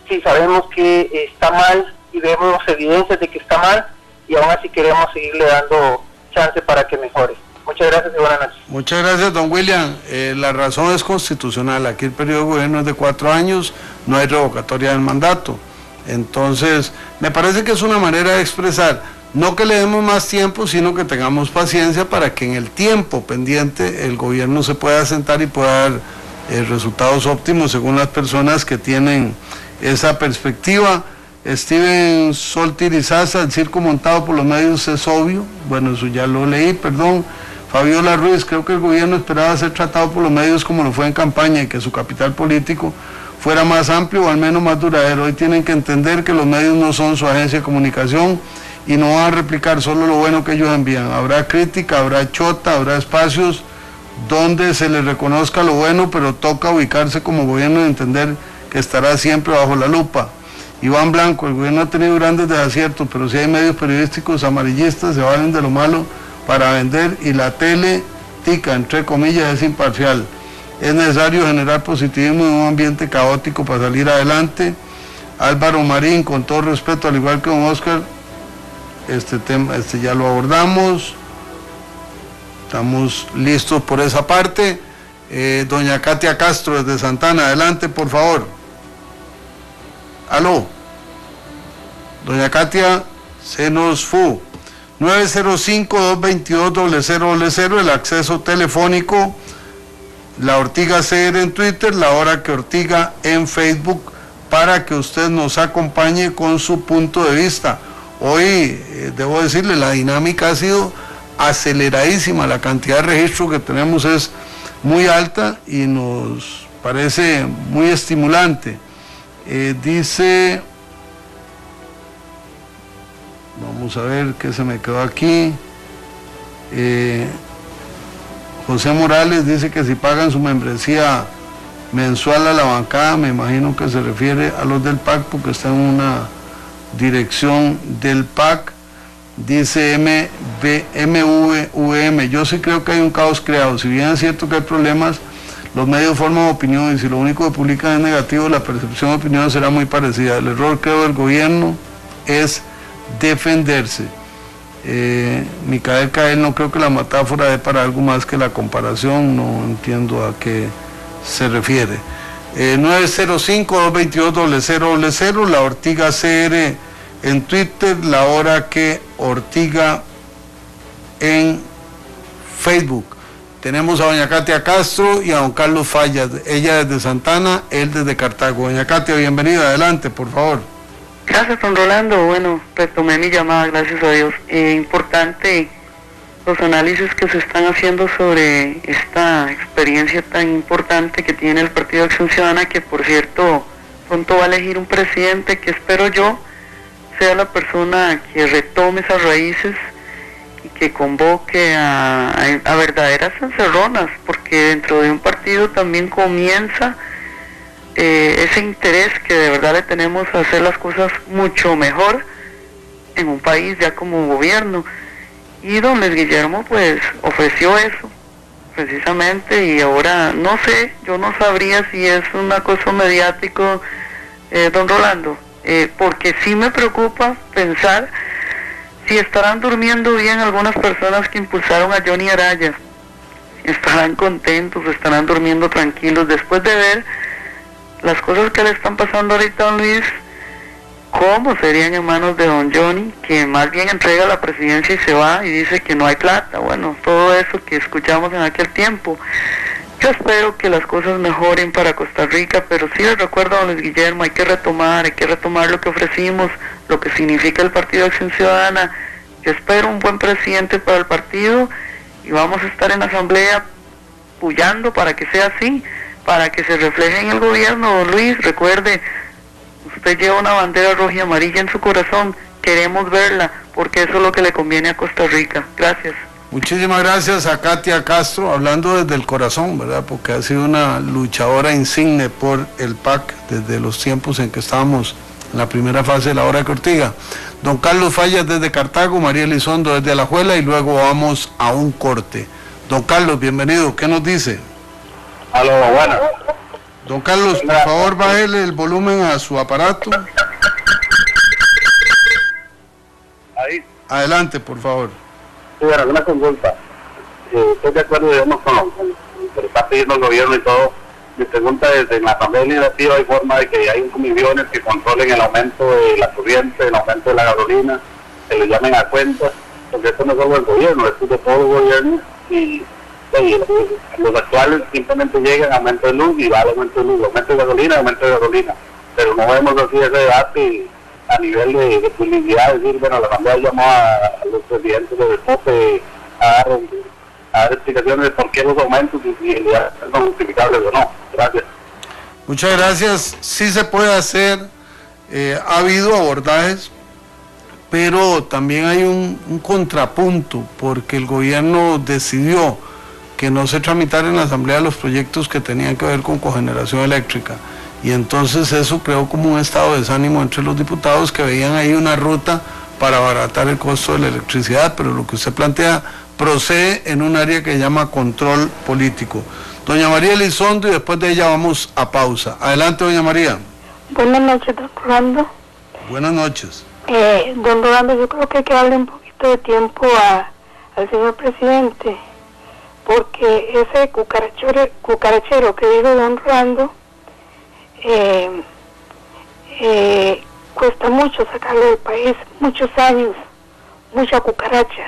si sabemos que está mal y vemos evidencias de que está mal y aún así queremos seguirle dando chance para que mejore? Muchas gracias y buenas noches. Muchas gracias, don William. La razón es constitucional. Aquí el periodo de gobierno es de 4 años, no hay revocatoria del mandato. Entonces, me parece que es una manera de expresar, no que le demos más tiempo, sino que tengamos paciencia para que en el tiempo pendiente el gobierno se pueda sentar y pueda dar resultados óptimos según las personas que tienen esa perspectiva. Steven Soltirizaza, el circo montado por los medios es obvio, bueno, eso ya lo leí, perdón. Fabiola Ruiz, creo que el gobierno esperaba ser tratado por los medios como lo fue en campaña y que su capital político fuera más amplio o al menos más duradero. Hoy tienen que entender que los medios no son su agencia de comunicación y no van a replicar solo lo bueno que ellos envían. Habrá crítica, habrá chota, habrá espacios donde se les reconozca lo bueno, pero toca ubicarse como gobierno y entender que estará siempre bajo la lupa. Iván Blanco, el gobierno ha tenido grandes desaciertos, pero si hay medios periodísticos amarillistas, se valen de lo malo para vender y la tele tica, entre comillas, es imparcial. Es necesario generar positivismo en un ambiente caótico para salir adelante. Álvaro Marín, con todo respeto, al igual que don Oscar, este tema ya lo abordamos, estamos listos por esa parte. Doña Katia Castro desde Santana, adelante por favor. Aló, doña Katia, se nos fue. 905-222-0000, el acceso telefónico, La Ortiga CR en Twitter, La Hora que Ortiga en Facebook, para que usted nos acompañe con su punto de vista. Hoy, debo decirle, la dinámica ha sido aceleradísima, la cantidad de registros que tenemos es muy alta y nos parece muy estimulante. Dice, vamos a ver qué se me quedó aquí. José Morales dice que si pagan su membresía mensual a la bancada, me imagino que se refiere a los del PAC porque está en una dirección del PAC. Dice MVVM, yo sí creo que hay un caos creado, si bien es cierto que hay problemas, los medios forman opinión y si lo único que publican es negativo, la percepción de opinión será muy parecida. El error, creo, del gobierno es defenderse. Micael Cael, no creo que la metáfora dé para algo más que la comparación, no entiendo a qué se refiere. 905-222-0000, La Ortiga CR en Twitter, La Hora que Ortiga en Facebook. Tenemos a doña Katia Castro y a don Carlos Fallas, ella desde Santana, él desde Cartago. Doña Katia, bienvenida, adelante, por favor. Gracias, don Rolando. Bueno, retomé mi llamada, gracias a Dios. Importante los análisis que se están haciendo sobre esta experiencia tan importante que tiene el Partido Acción Ciudadana, que por cierto pronto va a elegir un presidente que espero yo sea la persona que retome esas raíces y que convoque a verdaderas encerronas, porque dentro de un partido también comienza ese interés que de verdad le tenemos a hacer las cosas mucho mejor en un país ya como gobierno. Y don Luis Guillermo pues ofreció eso precisamente, y ahora no sé, yo no sabría si es una cosa mediático, don Rolando, porque sí me preocupa pensar si estarán durmiendo bien algunas personas que impulsaron a Johnny Araya, estarán contentos, estarán durmiendo tranquilos después de ver las cosas que le están pasando ahorita a don Luis. ¿Cómo serían en manos de don Johnny, que más bien entrega la presidencia y se va y dice que no hay plata? Bueno, todo eso que escuchamos en aquel tiempo. Yo espero que las cosas mejoren para Costa Rica, pero sí les recuerdo a don Luis Guillermo, hay que retomar lo que ofrecimos, lo que significa el Partido Acción Ciudadana. Yo espero un buen presidente para el partido y vamos a estar en la asamblea puyando para que sea así, para que se refleje en el gobierno. Don Luis, recuerde, usted lleva una bandera roja y amarilla en su corazón, queremos verla, porque eso es lo que le conviene a Costa Rica. Gracias. Muchísimas gracias a Katia Castro, hablando desde el corazón, ¿verdad? Porque ha sido una luchadora insigne por el PAC desde los tiempos en que estábamos en la primera fase de la hora que Ortiga. Don Carlos Fallas desde Cartago, María Elizondo desde Alajuela, y luego vamos a un corte. Don Carlos, bienvenido, ¿qué nos dice? Aló, bueno. Don Carlos, por favor, bájele el volumen a su aparato. Ahí. Adelante, por favor. Sí, bueno, una consulta. Estoy de acuerdo, digamos, con lo que está pidiendo el gobierno y todo. Mi pregunta es, en la Asamblea Legislativa hay forma de que hay comisiones que controlen el aumento de la corriente, el aumento de la gasolina, que le llamen a cuentas, porque esto no es solo del gobierno, esto es de todo el gobierno, y los actuales simplemente llegan a aumento de luz y va al aumento de luz, aumento de gasolina, pero no vemos así ese debate a nivel de publicidad, decir, bueno, la Asamblea llamó a los presidentes de deporte a dar explicaciones de por qué los aumentos y si son justificables o no. Gracias. Muchas gracias. Sí se puede hacer, ha habido abordajes, pero también hay un contrapunto, porque el gobierno decidió que no se tramitaran en la Asamblea los proyectos que tenían que ver con cogeneración eléctrica, y entonces eso creó como un estado de desánimo entre los diputados que veían ahí una ruta para abaratar el costo de la electricidad, pero lo que usted plantea procede en un área que se llama control político. Doña María Elizondo, y después de ella vamos a pausa. Adelante, doña María. Buenas noches, don Rolando. Buenas noches. Don Rolando, yo creo que hay que darle un poquito de tiempo al señor presidente, porque ese cucarachero que dijo don Rolando, cuesta mucho sacarlo del país, muchos años, mucha cucaracha,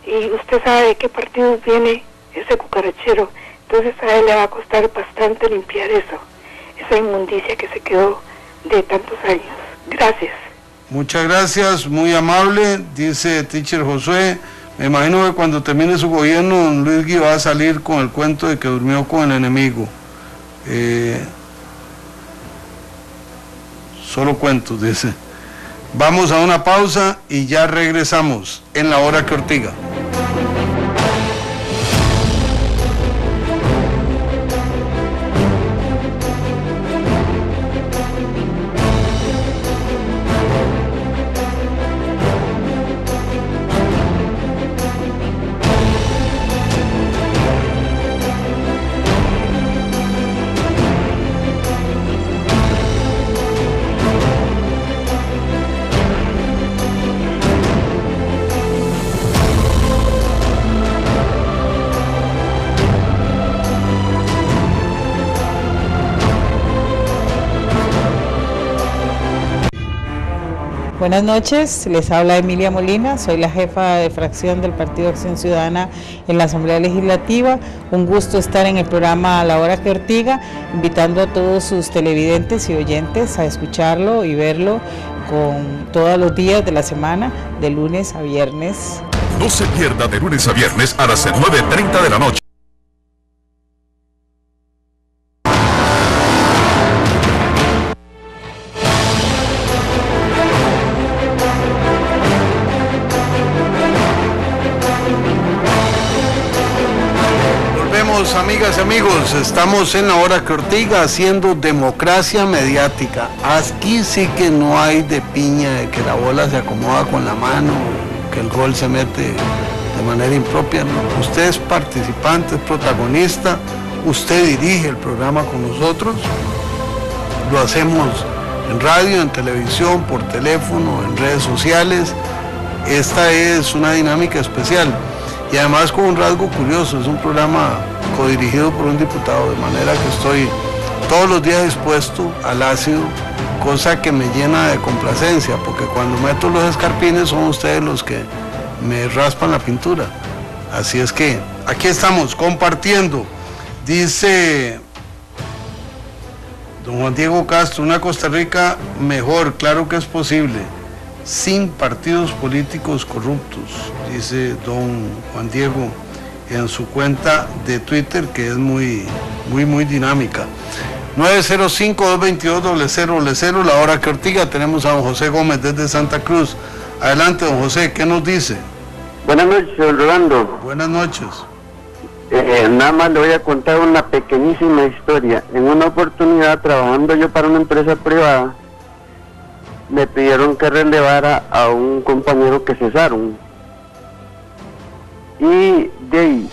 y usted sabe de qué partido viene ese cucarachero, entonces a él le va a costar bastante limpiar esa inmundicia que se quedó de tantos años. Gracias. Muchas gracias, muy amable, dice Teacher Josué. Me imagino que cuando termine su gobierno, don Luis Gui va a salir con el cuento de que durmió con el enemigo. Solo cuentos, dice. Vamos a una pausa y ya regresamos en la hora que Ortiga. Buenas noches, les habla Emilia Molina, soy la jefa de fracción del Partido Acción Ciudadana en la Asamblea Legislativa. Un gusto estar en el programa A la Hora que Ortiga, invitando a todos sus televidentes y oyentes a escucharlo y verlo con todos los días de la semana, de lunes a viernes. No se pierda de lunes a viernes a las 9:30 de la noche. Amigas y amigos, estamos en la hora que Ortiga haciendo democracia mediática. Aquí sí que no hay de piña, de que la bola se acomoda con la mano, que el gol se mete de manera impropia. No. Usted es participante, es protagonista, usted dirige el programa con nosotros. Lo hacemos en radio, en televisión, por teléfono, en redes sociales. Esta es una dinámica especial y además con un rasgo curioso, es un programa codirigido por un diputado, de manera que estoy todos los días expuesto al ácido, cosa que me llena de complacencia, porque cuando meto los escarpines son ustedes los que me raspan la pintura. Así es que aquí estamos compartiendo. Dice don Juan Diego Castro, una Costa Rica mejor, claro que es posible, sin partidos políticos corruptos, dice don Juan Diego en su cuenta de Twitter, que es muy dinámica. 905-222-0000, la hora que Ortiga. Tenemos a don José Gómez desde Santa Cruz. Adelante, don José, ¿qué nos dice? Buenas noches, don Rolando. Buenas noches. Nada más le voy a contar una pequeñísima historia. En una oportunidad, trabajando yo para una empresa privada, me pidieron que relevara a un compañero que cesaron. Y de ahí,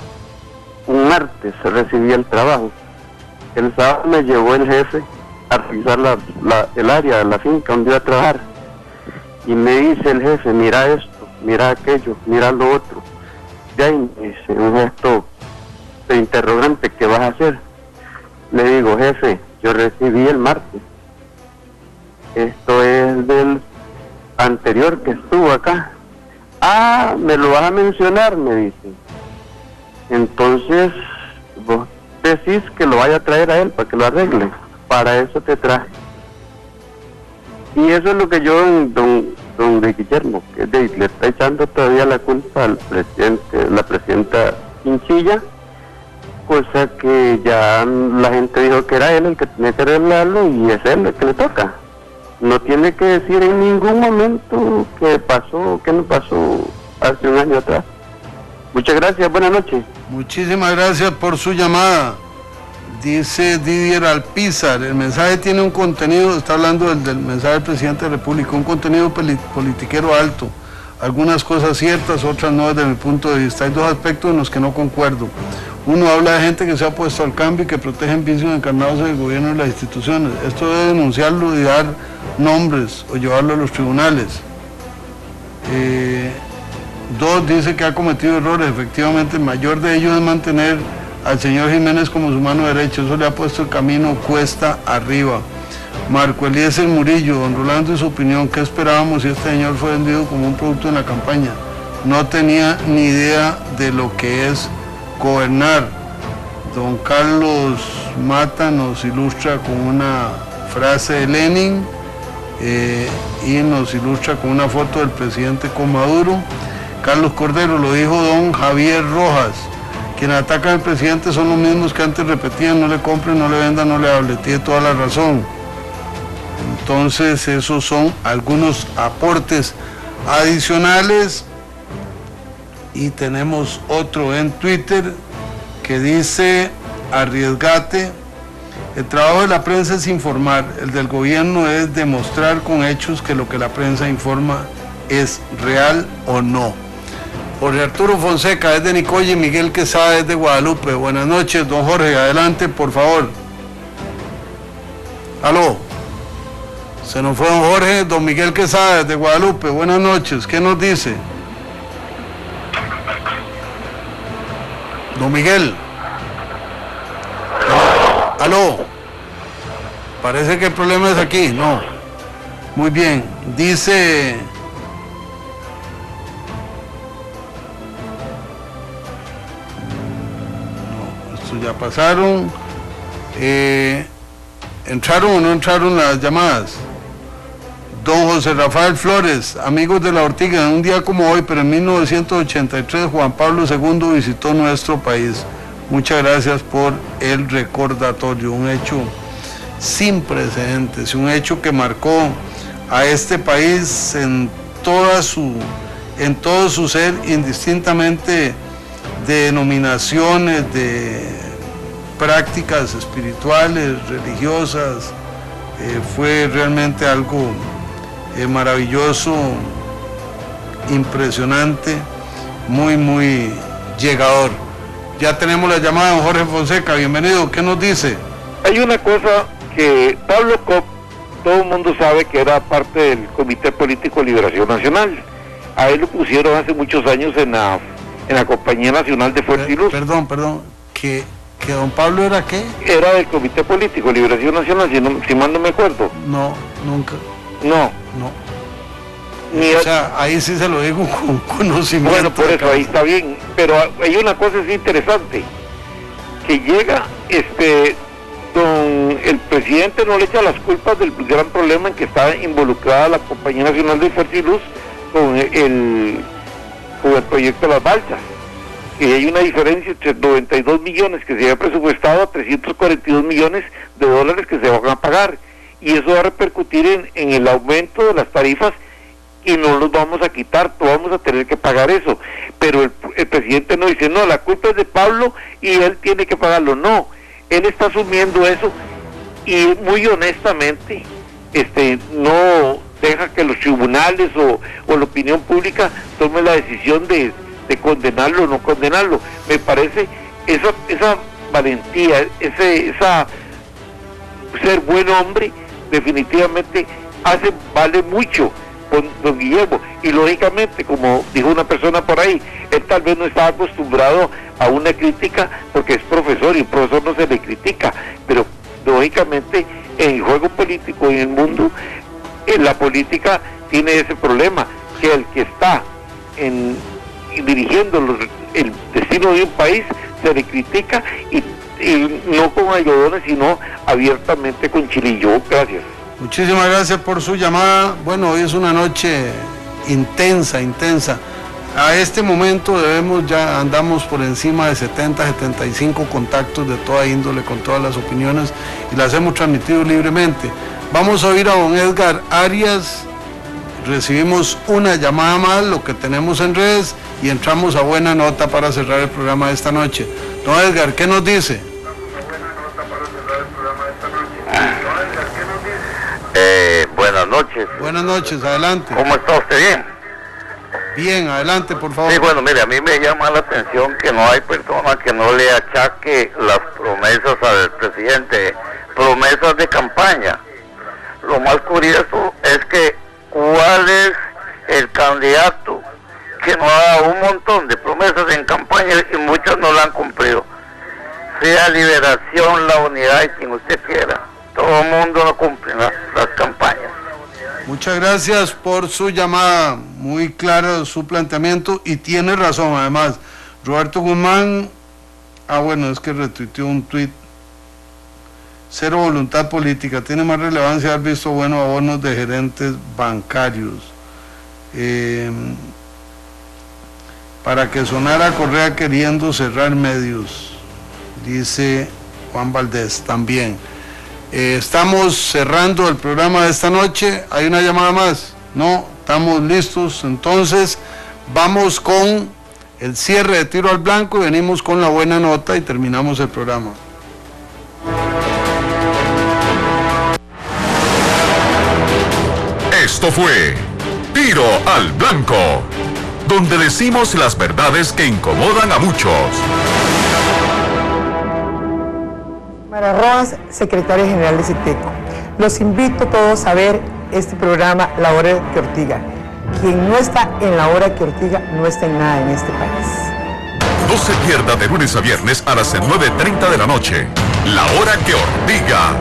un martes recibí el trabajo. El sábado me llevó el jefe a revisar el área de la finca donde iba a trabajar. Y me dice el jefe, mira esto, mira aquello, mira lo otro. De ahí me dice un gesto de interrogante, ¿qué vas a hacer? Le digo, jefe, yo recibí el martes. Esto es del anterior que estuvo acá. Ah, ¿me lo vas a mencionar? Me dice. Entonces, vos decís que lo vaya a traer a él para que lo arregle. Para eso te traje. Y eso es lo que yo, don Guillermo, que le está echando todavía la culpa al presidente, la presidenta Chinchilla, cosa que ya la gente dijo que era él el que tenía que arreglarlo y es él el que le toca. No tiene que decir en ningún momento qué pasó, qué no pasó hace un año atrás. Muchas gracias, buenas noches. Muchísimas gracias por su llamada. Dice Didier Alpizar, el mensaje tiene un contenido, está hablando del mensaje del presidente de la República, un contenido politiquero alto. Algunas cosas ciertas, otras no desde mi punto de vista. Hay dos aspectos en los que no concuerdo. Uno habla de gente que se ha opuesto al cambio y que protegen vicios encarnados en el gobierno y las instituciones. Esto debe denunciarlo y dar nombres o llevarlo a los tribunales. Dos, dice que ha cometido errores. Efectivamente, el mayor de ellos es mantener al señor Jiménez como su mano derecha. Eso le ha puesto el camino cuesta arriba. Marco Eliezer Murillo, don Rolando, y su opinión, ¿qué esperábamos si este señor fue vendido como un producto en la campaña? No tenía ni idea de lo que es gobernar. Don Carlos Mata nos ilustra con una frase de Lenin y nos ilustra con una foto del presidente con Maduro. Carlos Cordero, lo dijo don Javier Rojas, quienes atacan al presidente son los mismos que antes repetían, no le compren, no le vendan, no le hable. Tiene toda la razón. Entonces esos son algunos aportes adicionales. Y tenemos otro en Twitter que dice, arriesgate, el trabajo de la prensa es informar, el del gobierno es demostrar con hechos que lo que la prensa informa es real o no. Jorge Arturo Fonseca desde Nicoya y Miguel Quesada desde Guadalupe. Buenas noches, don Jorge, adelante por favor. Aló. Se nos fue don Jorge, don Miguel Quesada desde Guadalupe. Buenas noches, ¿qué nos dice? Don Miguel. Aló. Parece que el problema es aquí, no. Muy bien, dice... No, esto ya pasaron. ¿Entraron o no entraron las llamadas? Don José Rafael Flores, amigos de La Ortiga, en un día como hoy, pero en 1983, Juan Pablo II visitó nuestro país. Muchas gracias por el recordatorio, un hecho sin precedentes, un hecho que marcó a este país en todo su ser, indistintamente de denominaciones, de prácticas espirituales, religiosas. Fue realmente algo maravilloso, impresionante, muy llegador. Ya tenemos la llamada de don Jorge Fonseca, bienvenido, ¿qué nos dice? Hay una cosa que Pablo Cop, todo el mundo sabe que era parte del Comité Político de Liberación Nacional. A él lo pusieron hace muchos años en la Compañía Nacional de Fuerza y Luz. Perdón, ¿que don Pablo era qué? Era del Comité Político de Liberación Nacional, si mal no me acuerdo. No, nunca. No. O sea, ahí sí se lo digo con conocimiento. Bueno, por eso ahí está bien, pero hay una cosa así interesante, que llega el presidente no le echa las culpas del gran problema en que está involucrada la Compañía Nacional de Fuerza y Luz con el proyecto de las balsas, que hay una diferencia entre 92 millones que se había presupuestado a 342 millones de dólares que se van a pagar, y eso va a repercutir en el aumento de las tarifas y no los vamos a quitar, todos vamos a tener que pagar eso. Pero el presidente no dice, no, la culpa es de Pablo y él tiene que pagarlo. No, él está asumiendo eso y muy honestamente no deja que los tribunales o la opinión pública tome la decisión de condenarlo o no condenarlo. Me parece esa valentía, esa ser buen hombre, definitivamente vale mucho con don Guillermo, y lógicamente, como dijo una persona por ahí, él tal vez no estaba acostumbrado a una crítica porque es profesor y un profesor no se le critica, pero lógicamente en el juego político y en el mundo, en la política tiene ese problema, que el que está dirigiendo el destino de un país se le critica y no con algodones, sino abiertamente con chilillo. Gracias. Muchísimas gracias por su llamada. Bueno, hoy es una noche intensa. A este momento andamos por encima de 70, 75 contactos de toda índole, con todas las opiniones, y las hemos transmitido libremente. Vamos a oír a don Edgar Arias, recibimos una llamada más, lo que tenemos en redes, y entramos a buena nota para cerrar el programa de esta noche. Don Edgar, ¿qué nos dice? Buenas noches. Buenas noches, adelante. ¿Cómo está usted? ¿Bien? Bien, adelante, por favor. Sí, bueno, mire, a mí me llama la atención que no hay persona que no le achaque las promesas al presidente, promesas de campaña. Lo más curioso es que ¿cuál es el candidato que no ha dado un montón de promesas en campaña y muchos no la han cumplido? Sea Liberación, La Unidad y quien usted quiera. Todo el mundo no cumple las campañas. Muchas gracias por su llamada, muy claro su planteamiento, y tiene razón. Además, Roberto Guzmán, es que retuiteó un tuit: cero voluntad política, tiene más relevancia haber visto buenos abonos de gerentes bancarios. Para que sonara Correa queriendo cerrar medios, dice Juan Valdés también. Estamos cerrando el programa de esta noche. ¿Hay una llamada más? No, estamos listos. Entonces vamos con el cierre de Tiro al Blanco y venimos con la buena nota y terminamos el programa. Esto fue Tiro al Blanco, donde decimos las verdades que incomodan a muchos. Mara Rojas, secretaria general de CITECO. Los invito a todos a ver este programa La Hora que Ortiga. Quien no está en La Hora que Ortiga no está en nada en este país. No se pierda de lunes a viernes a las 9:30 de la noche. La Hora que Ortiga.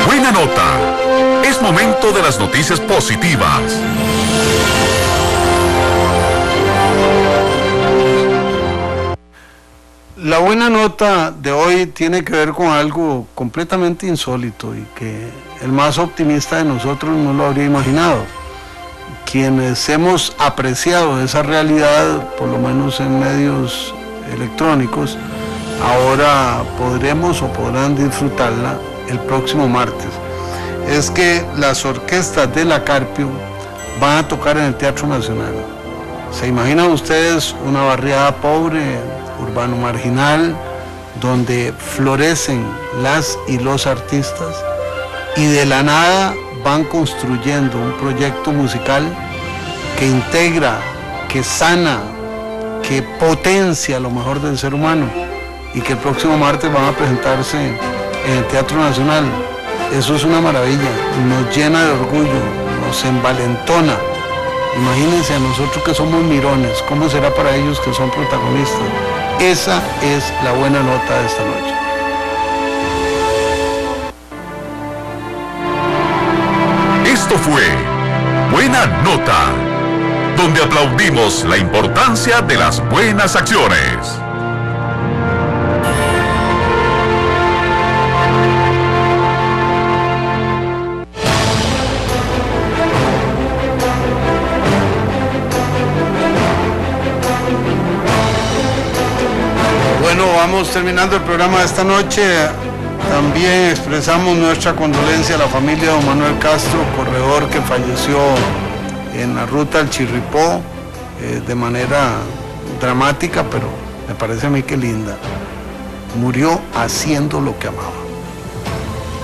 Buena nota. Es momento de las noticias positivas. la buena nota de hoy tiene que ver con algo completamente insólito y que el más optimista de nosotros no lo habría imaginado. Quienes hemos apreciado esa realidad, por lo menos en medios electrónicos, ahora podremos o podrán disfrutarla el próximo martes. Es que las orquestas de la Carpio van a tocar en el Teatro Nacional. ¿Se imaginan ustedes una barriada pobre, urbano marginal, donde florecen las y los artistas y de la nada van construyendo un proyecto musical que integra, que sana, que potencia lo mejor del ser humano y que el próximo martes van a presentarse en el Teatro Nacional? Eso es una maravilla, nos llena de orgullo, nos envalentona. Imagínense a nosotros que somos mirones, ¿cómo será para ellos que son protagonistas? Esa es la buena nota de esta noche. Esto fue Buena Nota, donde aplaudimos la importancia de las buenas acciones. Bueno, vamos terminando el programa de esta noche. También expresamos nuestra condolencia a la familia de don Manuel Castro, corredor que falleció en la ruta al Chirripó de manera dramática, pero me parece a mí que linda. Murió haciendo lo que amaba.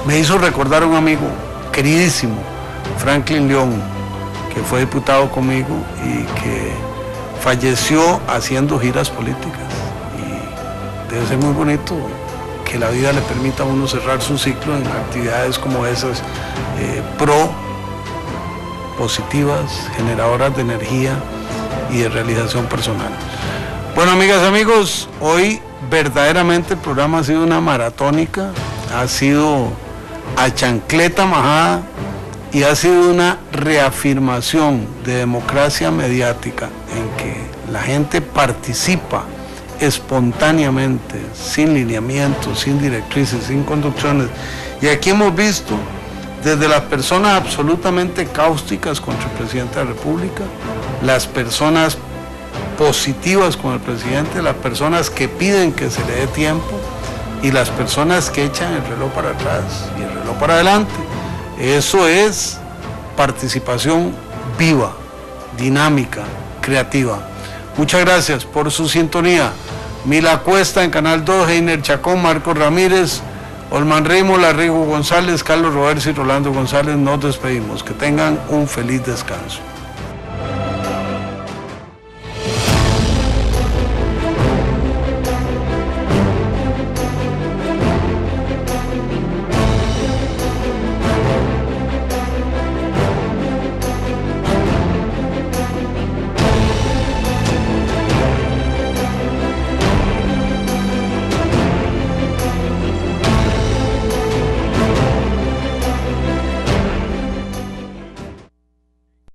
Me hizo recordar a un amigo queridísimo, Franklin León, que fue diputado conmigo y que falleció haciendo giras políticas. Y debe ser muy bonito que la vida le permita a uno cerrar su ciclo en actividades como esas, positivas, generadoras de energía y de realización personal. Bueno, amigas, amigos, hoy verdaderamente el programa ha sido una maratónica, ha sido a chancleta majada y ha sido una reafirmación de democracia mediática en que la gente participa espontáneamente, sin lineamientos, sin directrices, sin conducciones. Y aquí hemos visto desde las personas absolutamente cáusticas contra el presidente de la República, las personas positivas con el presidente, las personas que piden que se le dé tiempo y las personas que echan el reloj para atrás y el reloj para adelante. Eso es participación viva, dinámica, creativa. Muchas gracias por su sintonía. Mila Cuesta en Canal 2, Heiner Chacón, Marcos Ramírez, Olman Rímola, Rigo González, Carlos Roberts y Rolando González. Nos despedimos. Que tengan un feliz descanso.